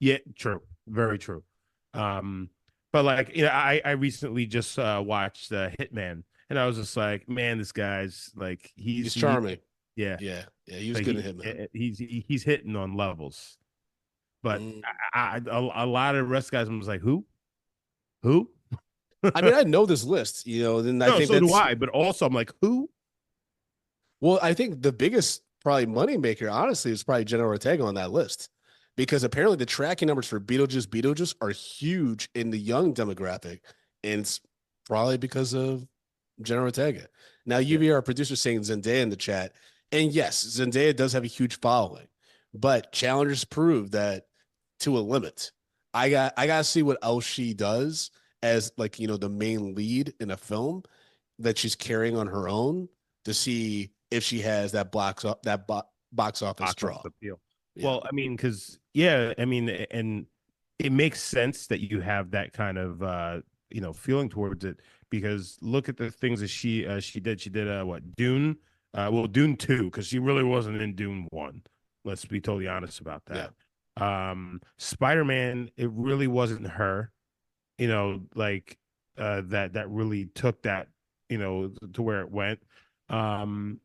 yeah, true, very true. But like, I recently just watched Hitman, and I was just like, man, this guy's like, He's charming. yeah, Yeah. Yeah. He was like good at Hitman. he's hitting on levels. But Mm. a lot of the rest of guys, I was like, who? I mean, I know this list, and I No, think so do that's, I. But also, I'm like, who? well, I think the biggest probably moneymaker, honestly, is probably Jenna Ortega on that list because apparently the tracking numbers for Beetlejuice are huge in the young demographic. And it's probably because of Jenna Ortega. Now, Yeah, UV, our producer, saying Zendaya in the chat. And yes, Zendaya does have a huge following, but challengers prove that to a limit. I got to see what else she does as like, the main lead in a film that she's carrying on her own to see if she has that box office box office draw. appeal. Yeah. Well, I mean, because yeah, I mean, and it makes sense that you have that kind of feeling towards it because look at the things that she did. She did what Dune, Dune 2 because she really wasn't in Dune 1. Let's be totally honest about Yeah. that. Spider-Man, it really wasn't her. Like that really took that to where it went. Um,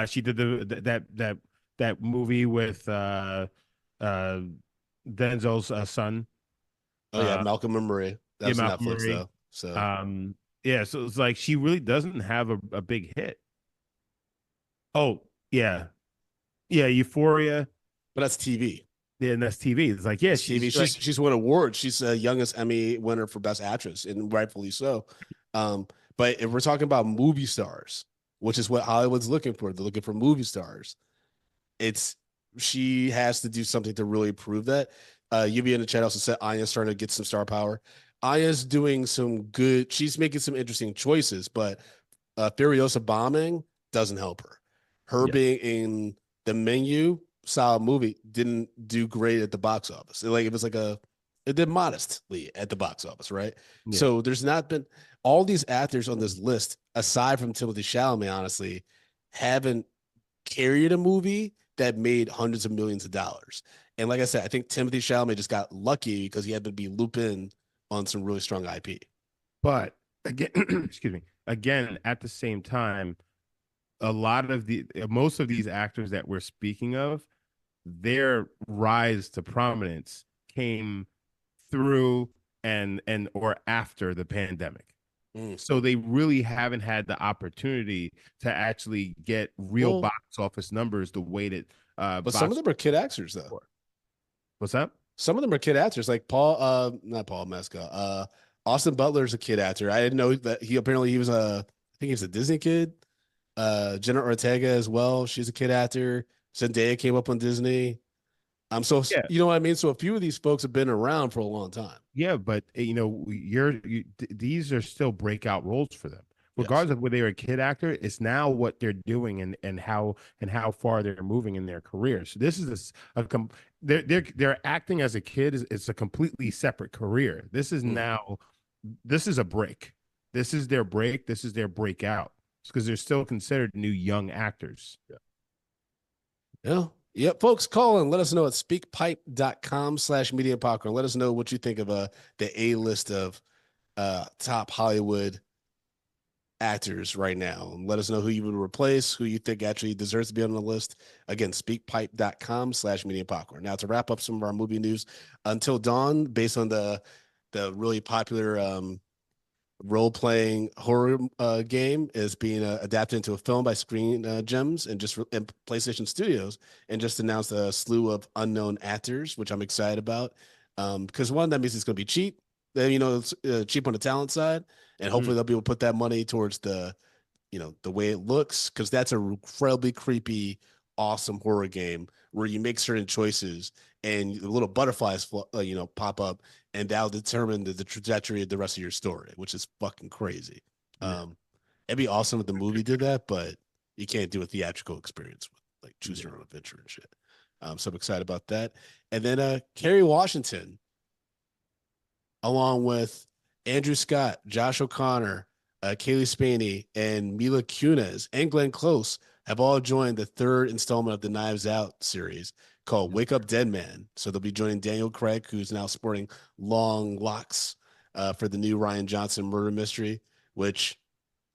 she did that movie with uh Denzel's son. Oh yeah, Uh Malcolm and Marie. That yeah, was Malcolm Netflix Murray. though. So, Yeah, so it's like she really doesn't have a big hit. Oh, yeah. Yeah, Euphoria. but that's TV. Yeah, and that's TV. It's like, yeah, It's TV. she's She's like, she's won awards. She's the youngest Emmy winner for Best Actress, and rightfully so. Um, but if we're talking about movie stars, which is what Hollywood's looking for, they're looking for movie stars. It's She has to do something to really prove that. Yubi in the chat also said Anya's starting to get some star power. Anya's doing some good. She's making some interesting choices, but Furiosa bombing doesn't help her. Her yeah, being in the Menu style movie didn't do great at the box office. It did modestly at the box office, right? yeah. So there's not been all these actors on this list, aside from Timothy Chalamet, honestly, haven't carried a movie that made hundreds of millions of dollars. And like I said, I think Timothy Chalamet just got lucky because he had to be looped in on some really strong IP. But again, excuse me. Again, at the same time, a lot of the most of these actors that we're speaking of, their rise to prominence came through and or after the pandemic. Mm. So they really haven't had the opportunity to actually get real Well, box office numbers the way that but some of them are kid actors though. What's that? Some of them are kid actors, like not Paul Mescal. Austin Butler's a kid actor. I didn't know that he was I think he was a Disney kid. Jenna Ortega as well. She's a kid actor. Zendaya came up on Disney. So Yeah, you know what I mean. So a few of these folks have been around for a long time. yeah, but these are still breakout roles for them. Yes. Regardless of whether they're a kid actor, it's now what they're doing and how far they're moving in their career. So this is they're acting as a kid it's a completely separate career. This is a break. This is their break. This is their breakout because they're still considered new young actors. Yeah. Yep, folks, call in. Let us know at speakpipe.com/media popcorn. Let us know what you think of the A list of top Hollywood actors right now. And let us know who you would replace, who you think actually deserves to be on the list. Again, speakpipe.com/media popcorn. Now, to wrap up some of our movie news, Until Dawn, based on the really popular role-playing horror game, is being adapted into a film by Screen Gems and PlayStation Studios, and just announced a slew of unknown actors, which I'm excited about. Because one, that means it's going to be cheap. It's cheap on the talent side, and hopefully they'll be able to put that money towards the way it looks, because that's a incredibly creepy, awesome horror game where you make certain choices and the little butterflies pop up, and that'll determine the trajectory of the rest of your story, which is fucking crazy. Yeah. It'd be awesome if the movie did that, but you can't do a theatrical experience with like choose your own adventure and shit. So I'm excited about that. And then Kerry Washington, along with Andrew Scott, Josh O'Connor, Kaylee Spaney, and Mila Kunis, and Glenn Close have all joined the third installment of the Knives Out series called Wake Up Dead Man. So they'll be joining Daniel Craig, who's now sporting long locks for the new Ryan Johnson murder mystery, which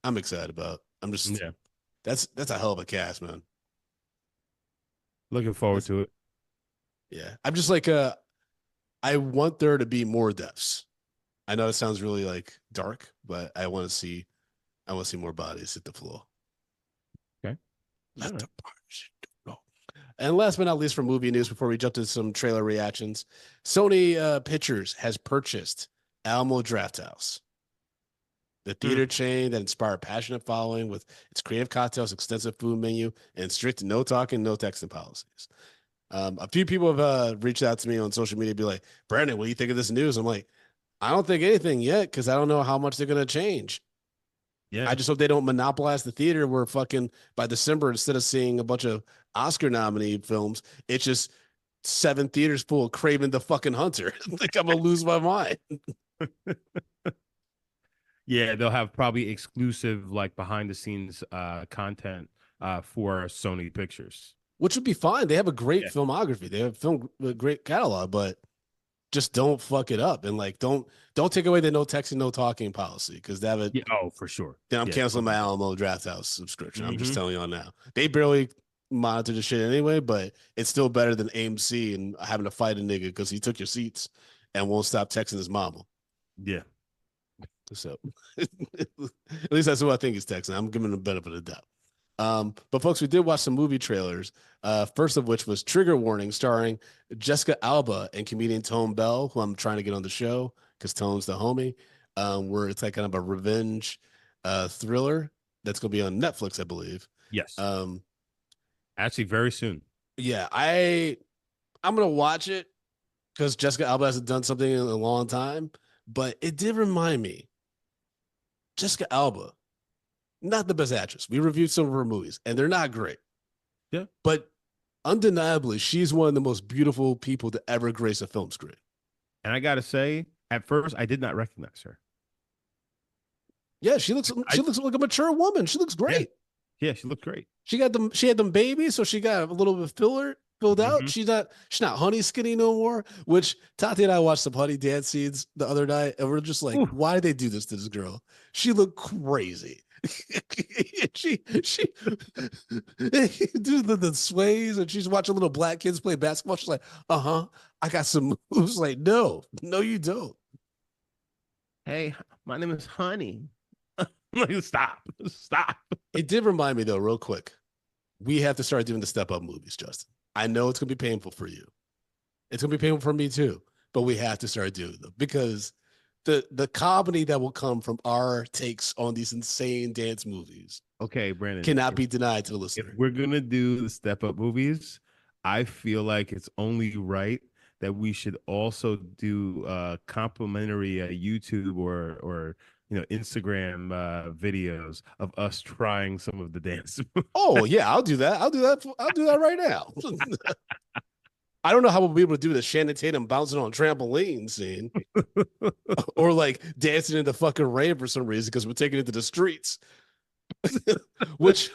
I'm excited about. I'm just that's a hell of a cast, man. Looking forward to it. Yeah. I'm just like I want there to be more deaths. I know it sounds really like dark, but I want to see more bodies hit the floor. Okay. Let the bodies hit the floor. And last but not least, for movie news, before we jump to some trailer reactions, Sony Pictures has purchased Alamo Drafthouse, the theater chain that inspired passionate following with its creative cocktails, extensive food menu, and strict no talking, no texting policies. A few people have reached out to me on social media, be like, Brandon, what do you think of this news? I'm like, I don't think anything yet because I don't know how much they're going to change. Yeah. I just hope they don't monopolize the theater where fucking by December, instead of seeing a bunch of Oscar nominated films, it's just 7 theaters full of Craven the fucking Hunter. I think I'm going to lose my mind. Yeah, they'll have probably exclusive, like behind the scenes content for Sony Pictures, which would be fine. They have a great filmography. They have a great catalog, but just don't fuck it up and like don't take away the no texting, no talking policy because that would for sure. Then I'm canceling my Alamo Drafthouse subscription. I'm just telling you on now. They barely monitor the shit anyway, but it's still better than AMC and having to fight a nigga because he took your seats and won't stop texting his mama. Yeah. So at least that's who I think is texting. I'm giving him the benefit of the doubt. But folks, we did watch some movie trailers. First of which was Trigger Warning, starring Jessica Alba and comedian Tone Bell, who I'm trying to get on the show because Tone's the homie. Where it's like kind of a revenge thriller that's going to be on Netflix, I believe. Yes. Actually, very soon. Yeah, I'm going to watch it because Jessica Alba hasn't done something in a long time. But it did remind me, Jessica Alba, not the best actress. We reviewed some of her movies, and they're not great. Yeah. But undeniably, she's one of the most beautiful people to ever grace a film screen. And I got to say, at first, I did not recognize her. Yeah, she looks like a mature woman. She looks great. Yeah, she looked great. She had them babies, so she got a little bit filled out. She's not honey skinny no more. Which Tati and I watched some honey dance scenes the other night, and we're just like, why did they do this to this girl? She looked crazy. she do the sways, and she's watching little black kids play basketball. She's like, I got some moves. Like, no, you don't. Hey, my name is Honey. Like, stop. It did remind me though, real quick. We have to start doing the step up movies, Justin. I know it's gonna be painful for you. It's gonna be painful for me too, but we have to start doing them because the comedy that will come from our takes on these insane dance movies, okay, Brandon, cannot be denied to the listener. If we're gonna do the step up movies, I feel like it's only right that we should also do complimentary YouTube or Instagram videos of us trying some of the dance. Oh yeah, I'll do that. I'll do that right now. I don't know how we'll be able to do the Shannon Tatum bouncing on a trampoline scene or like dancing in the fucking rain for some reason because we're taking it to the streets. Which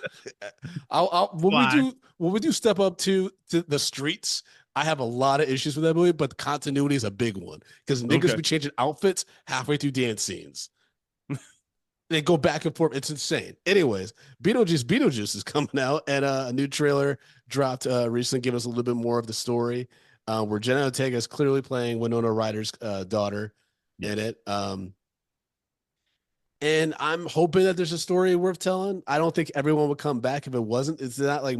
when we do step up to the streets, I have a lot of issues with that movie, but the continuity is a big one because niggas be changing outfits halfway through dance scenes. They go back and forth. It's insane. Anyways, Beetlejuice is coming out, and a new trailer dropped recently, giving us a little bit more of the story. Where Jenna Ortega is clearly playing Winona Ryder's daughter in it. And I'm hoping that there's a story worth telling. I don't think everyone would come back if it wasn't. It's not like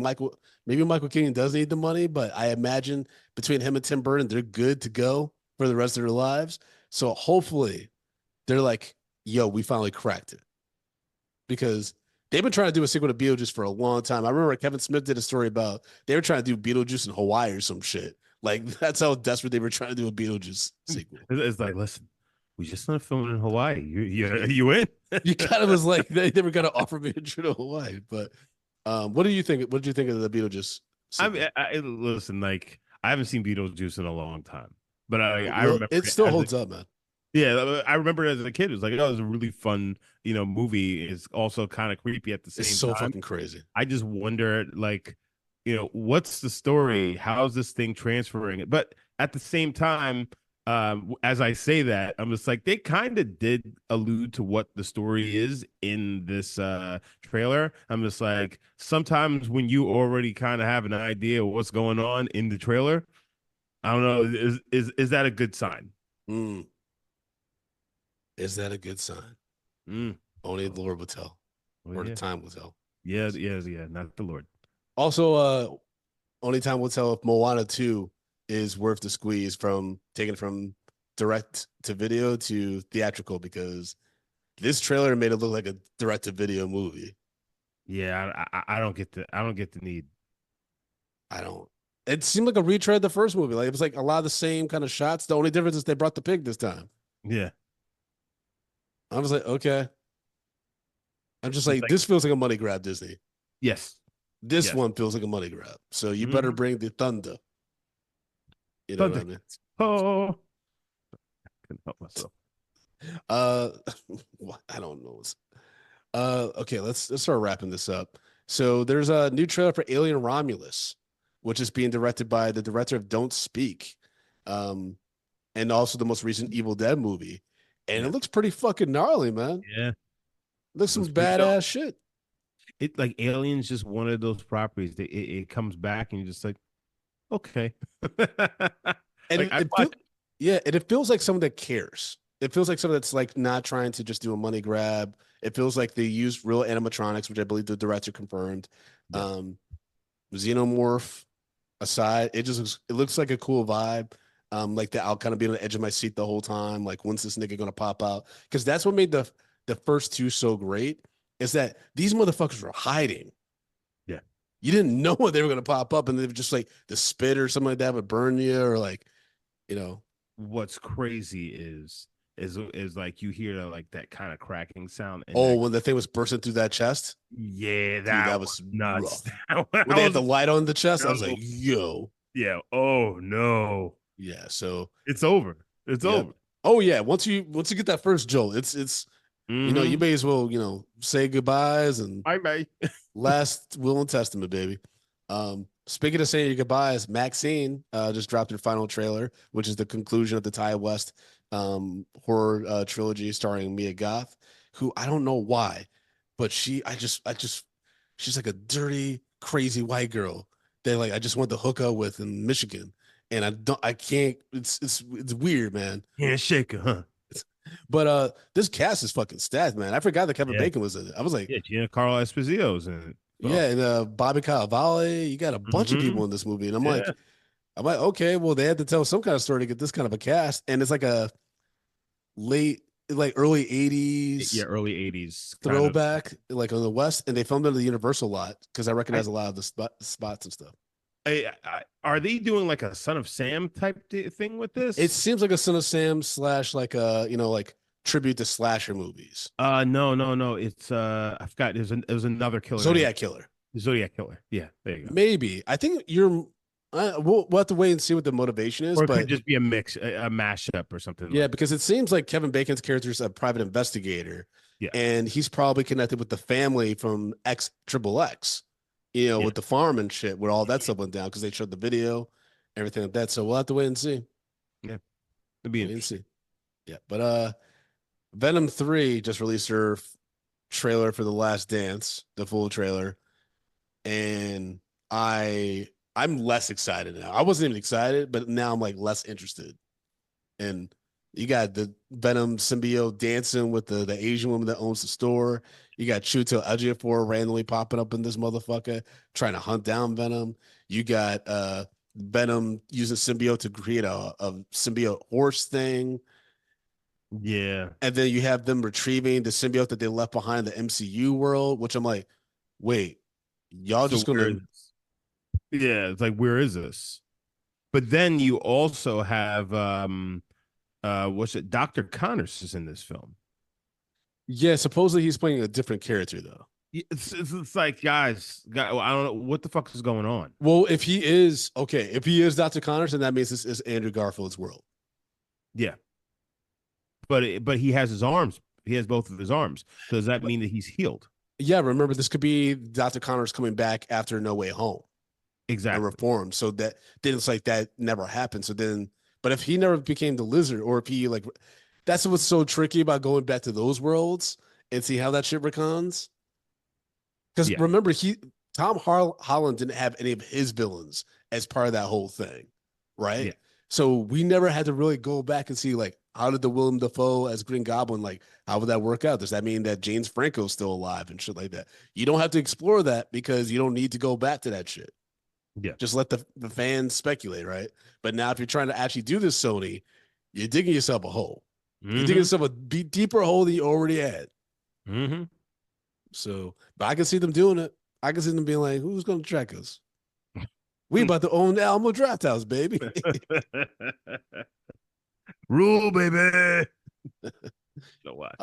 maybe Michael Keaton does need the money, but I imagine between him and Tim Burton, they're good to go for the rest of their lives. So hopefully they're like, yo, we finally cracked it. Because they've been trying to do a sequel to Beetlejuice for a long time. I remember Kevin Smith did a story about they were trying to do Beetlejuice in Hawaii or some shit. Like, that's how desperate they were trying to do a Beetlejuice sequel. It's like, listen, we just not filming in Hawaii. You in? You kind of was like, they were going to offer me a trip to Hawaii. But what do you think? What did you think of the Beetlejuice sequel? Listen, like, I haven't seen Beetlejuice in a long time. But I remember it still holds up, man. Yeah, I remember as a kid, it was like, oh, it was a really fun, movie. It's also kind of creepy at the It's same so time. fucking crazy. I just wonder, like, what's the story? How's this thing transferring it? But at the same time, as I say that, I'm just like, they kind of did allude to what the story is in this trailer. I'm just like, sometimes when you already kind of have an idea of what's going on in the trailer, I don't know, is that a good sign? Mm. Is that a good sign? Mm. Only the Lord will tell, Well, or the yeah. time will tell. Yeah, yeah, yeah. Not the Lord. Also, only time will tell if Moana 2 is worth the squeeze from taking from direct to video to theatrical, because this trailer made it look like a direct to video movie. Yeah, I don't get the need. I don't. It seemed like a retread of the first movie. Like it was like a lot of the same kind of shots. The only difference is they brought the pig this time. Yeah, I was like, okay. I'm just it's like, like this feels like a money grab, Disney. yes, This yes. one feels like a money grab. So you better Mm-hmm. bring the thunder. You know what I Thunder. mean? Oh, couldn't help myself. Uh, I don't know. Okay, let's start wrapping this up. So there's a new trailer for Alien Romulus, which is being directed by the director of Don't Speak, um, and also the most recent Evil Dead movie. And it Yeah, looks pretty fucking gnarly, man. yeah. Looks some Looks pretty dope. badass shit. It like Aliens, just one of those properties that it comes back and you're just like, okay. And Like I it feels, watch. yeah, and it feels like someone that cares. It feels like someone that's like not trying to just do a money grab. It feels like they used real animatronics, which I believe the director confirmed. Yeah, Um, Xenomorph aside, it looks like a cool vibe. Like that I'll kind of be on the edge of my seat the whole time. Like, when's this nigga gonna pop out? Because that's what made the first two so great, is that these motherfuckers were hiding. yeah. You didn't know when they were gonna pop up, and they were just like the spit or something like that would burn you, or like, you know. What's crazy is like you hear like that kind of cracking sound and Oh, that when the thing was bursting through that chest, yeah, dude, that that was was nuts. rough. I When they had was the light on the chest, I was like, no, yo, yeah. Oh no, yeah. So, it's over. It's yep. over. Oh yeah. Once you get that first jolt, it's you Mm-hmm. may as well say goodbyes and I may. last will and testament, baby. Speaking of saying your goodbyes, Maxine just dropped her final trailer, which is the conclusion of the Ty West horror trilogy starring Mia Goth, who I don't know why, but she's like a dirty, crazy white girl that like I just went to hook up with in Michigan, and I can't. It's weird, man. Can't shake her, huh? But this cast is fucking stacked, man. I forgot that Kevin Yeah, Bacon was in it. I was like, yeah. Gina Carlo Esposito's in it. yeah, So, and Bobby Cannavale, you got a bunch of mm-hmm. people in this movie, and I'm like, Yeah, I'm like, okay, well, they had to tell some kind of story to get this kind of a cast, and it's like a late, like early yeah. '80s Early '80s kind of. throwback, like on the West, and they filmed it at the Universal lot because I I, recognize a lot of the spots and stuff. are they doing like a Son of Sam type thing with It this? seems like a Son of Sam slash like a like tribute to slasher movies. No, no, no. It's I forgot. There's another killer in it. Zodiac Killer. Zodiac Killer. Yeah, there you go. Maybe. I think you're. We'll have to wait and see what the motivation is, Or it could but just be a mix, a mashup or something yeah, like. because it seems like Kevin Bacon's character is a private investigator, Yeah, and he's probably connected with the family from X Triple X, yeah, with the farm and shit, where all that stuff went down because they showed the video, everything like that. So we'll have to wait and see. yeah. It'd be Wait and interesting. see. Yeah, but Venom 3 just released their trailer for The Last Dance, the full trailer, and I'm less excited now. I wasn't even excited, but now I'm like less interested. And you got the Venom symbiote dancing with the Asian woman that owns the store. You got Chiwetel Ejiofor randomly popping up in this motherfucker trying to hunt down Venom. You got Venom using symbiote to create a symbiote horse thing. Yeah. And then you have them retrieving the symbiote that they left behind in the MCU world, which I'm like, wait, y'all So just gonna. yeah, it's like where is this? But then you also have what's it? Dr. Connors is in this film. Yeah, supposedly he's playing a different character though. It's like guys, I don't know what the fuck is going on. Well, if he is Dr. Connors, then that means this is Andrew Garfield's world. Yeah. but he has his arms. He has both of his arms. So does that mean that he's healed? Yeah, remember this could be Dr. Connors coming back after No Way Home. Exactly. And reform. So that then it's like that never happened. So then, but if he never became the Lizard, or if he like, that's what's so tricky about going back to those worlds and see how that shit recons. Because remember, Tom Holland didn't have any of his villains as part of that whole thing, right? Yeah. So we never had to really go back and see like, how did the Willem Dafoe as Green Goblin, like, how would that work out? Does that mean that James Franco's still alive and shit like that? You don't have to explore that because you don't need to go back to that shit. Yeah. Just let the fans speculate, right? But now if you're trying to actually do this, Sony, you're digging yourself a hole. You're digging yourself a deeper hole than you already had. Mm-hmm. So, but I can see them doing it. I can see them being like, who's going to track us? We about to own the Alamo Drafthouse, baby. Rule, baby. So what?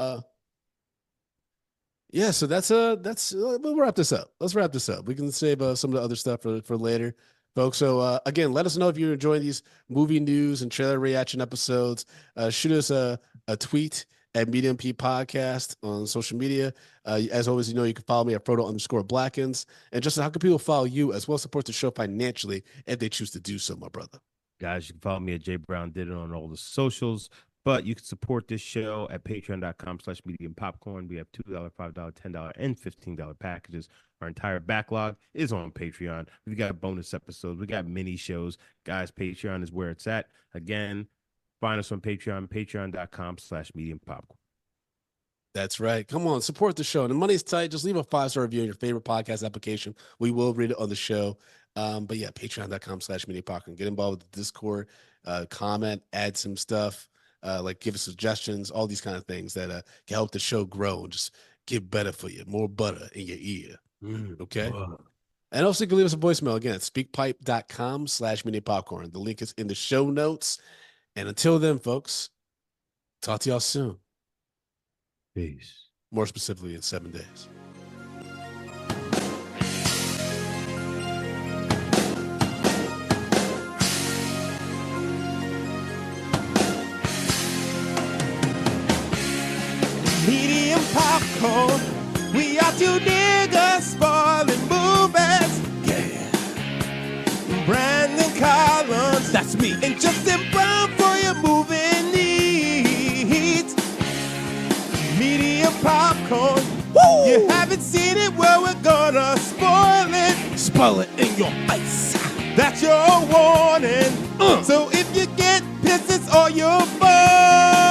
Yeah, so that's we'll wrap this up. Let's wrap this up. We can save some of the other stuff for later, folks. So again, let us know if you're enjoying these movie news and trailer reaction episodes. Shoot us a tweet at Medium P Podcast on social media. As always, you know, you can follow me at Frodo_Blackens. And Justin, how can people follow you as well as support the show financially if they choose to do so, my brother? Guys, you can follow me at J Brown Did It on all the socials. But you can support this show at patreon.com/mediumpopcorn. We have $2, $5, $10, and $15 packages. Our entire backlog is on Patreon. We've got bonus episodes. We got mini shows. Guys, Patreon is where it's at. Again, find us on Patreon, patreon.com/mediumpopcorn. That's right. Come on, support the show. And the money's tight. Just leave a 5-star review on your favorite podcast application. We will read it on the show. But yeah, patreon.com/mediumpopcorn. Get involved with the Discord, comment, add some stuff. Like give us suggestions, all these kind of things that can help the show grow and just get better for you, more butter in your ear. Okay. And also you can leave us a voicemail again at speakpipe.com/mediumpopcorn. The link is in the show notes. And until then, folks, talk to y'all soon. Peace. More specifically in 7 days. Medium popcorn, we are two niggas spoiling movies. Yeah. Brandon Collins, that's me, and Justin Brown for your movie needs. Medium popcorn, woo! You haven't seen it, well we're gonna spoil it. Spoil it in your face. That's your warning. So if you get pissed, it's all your fault.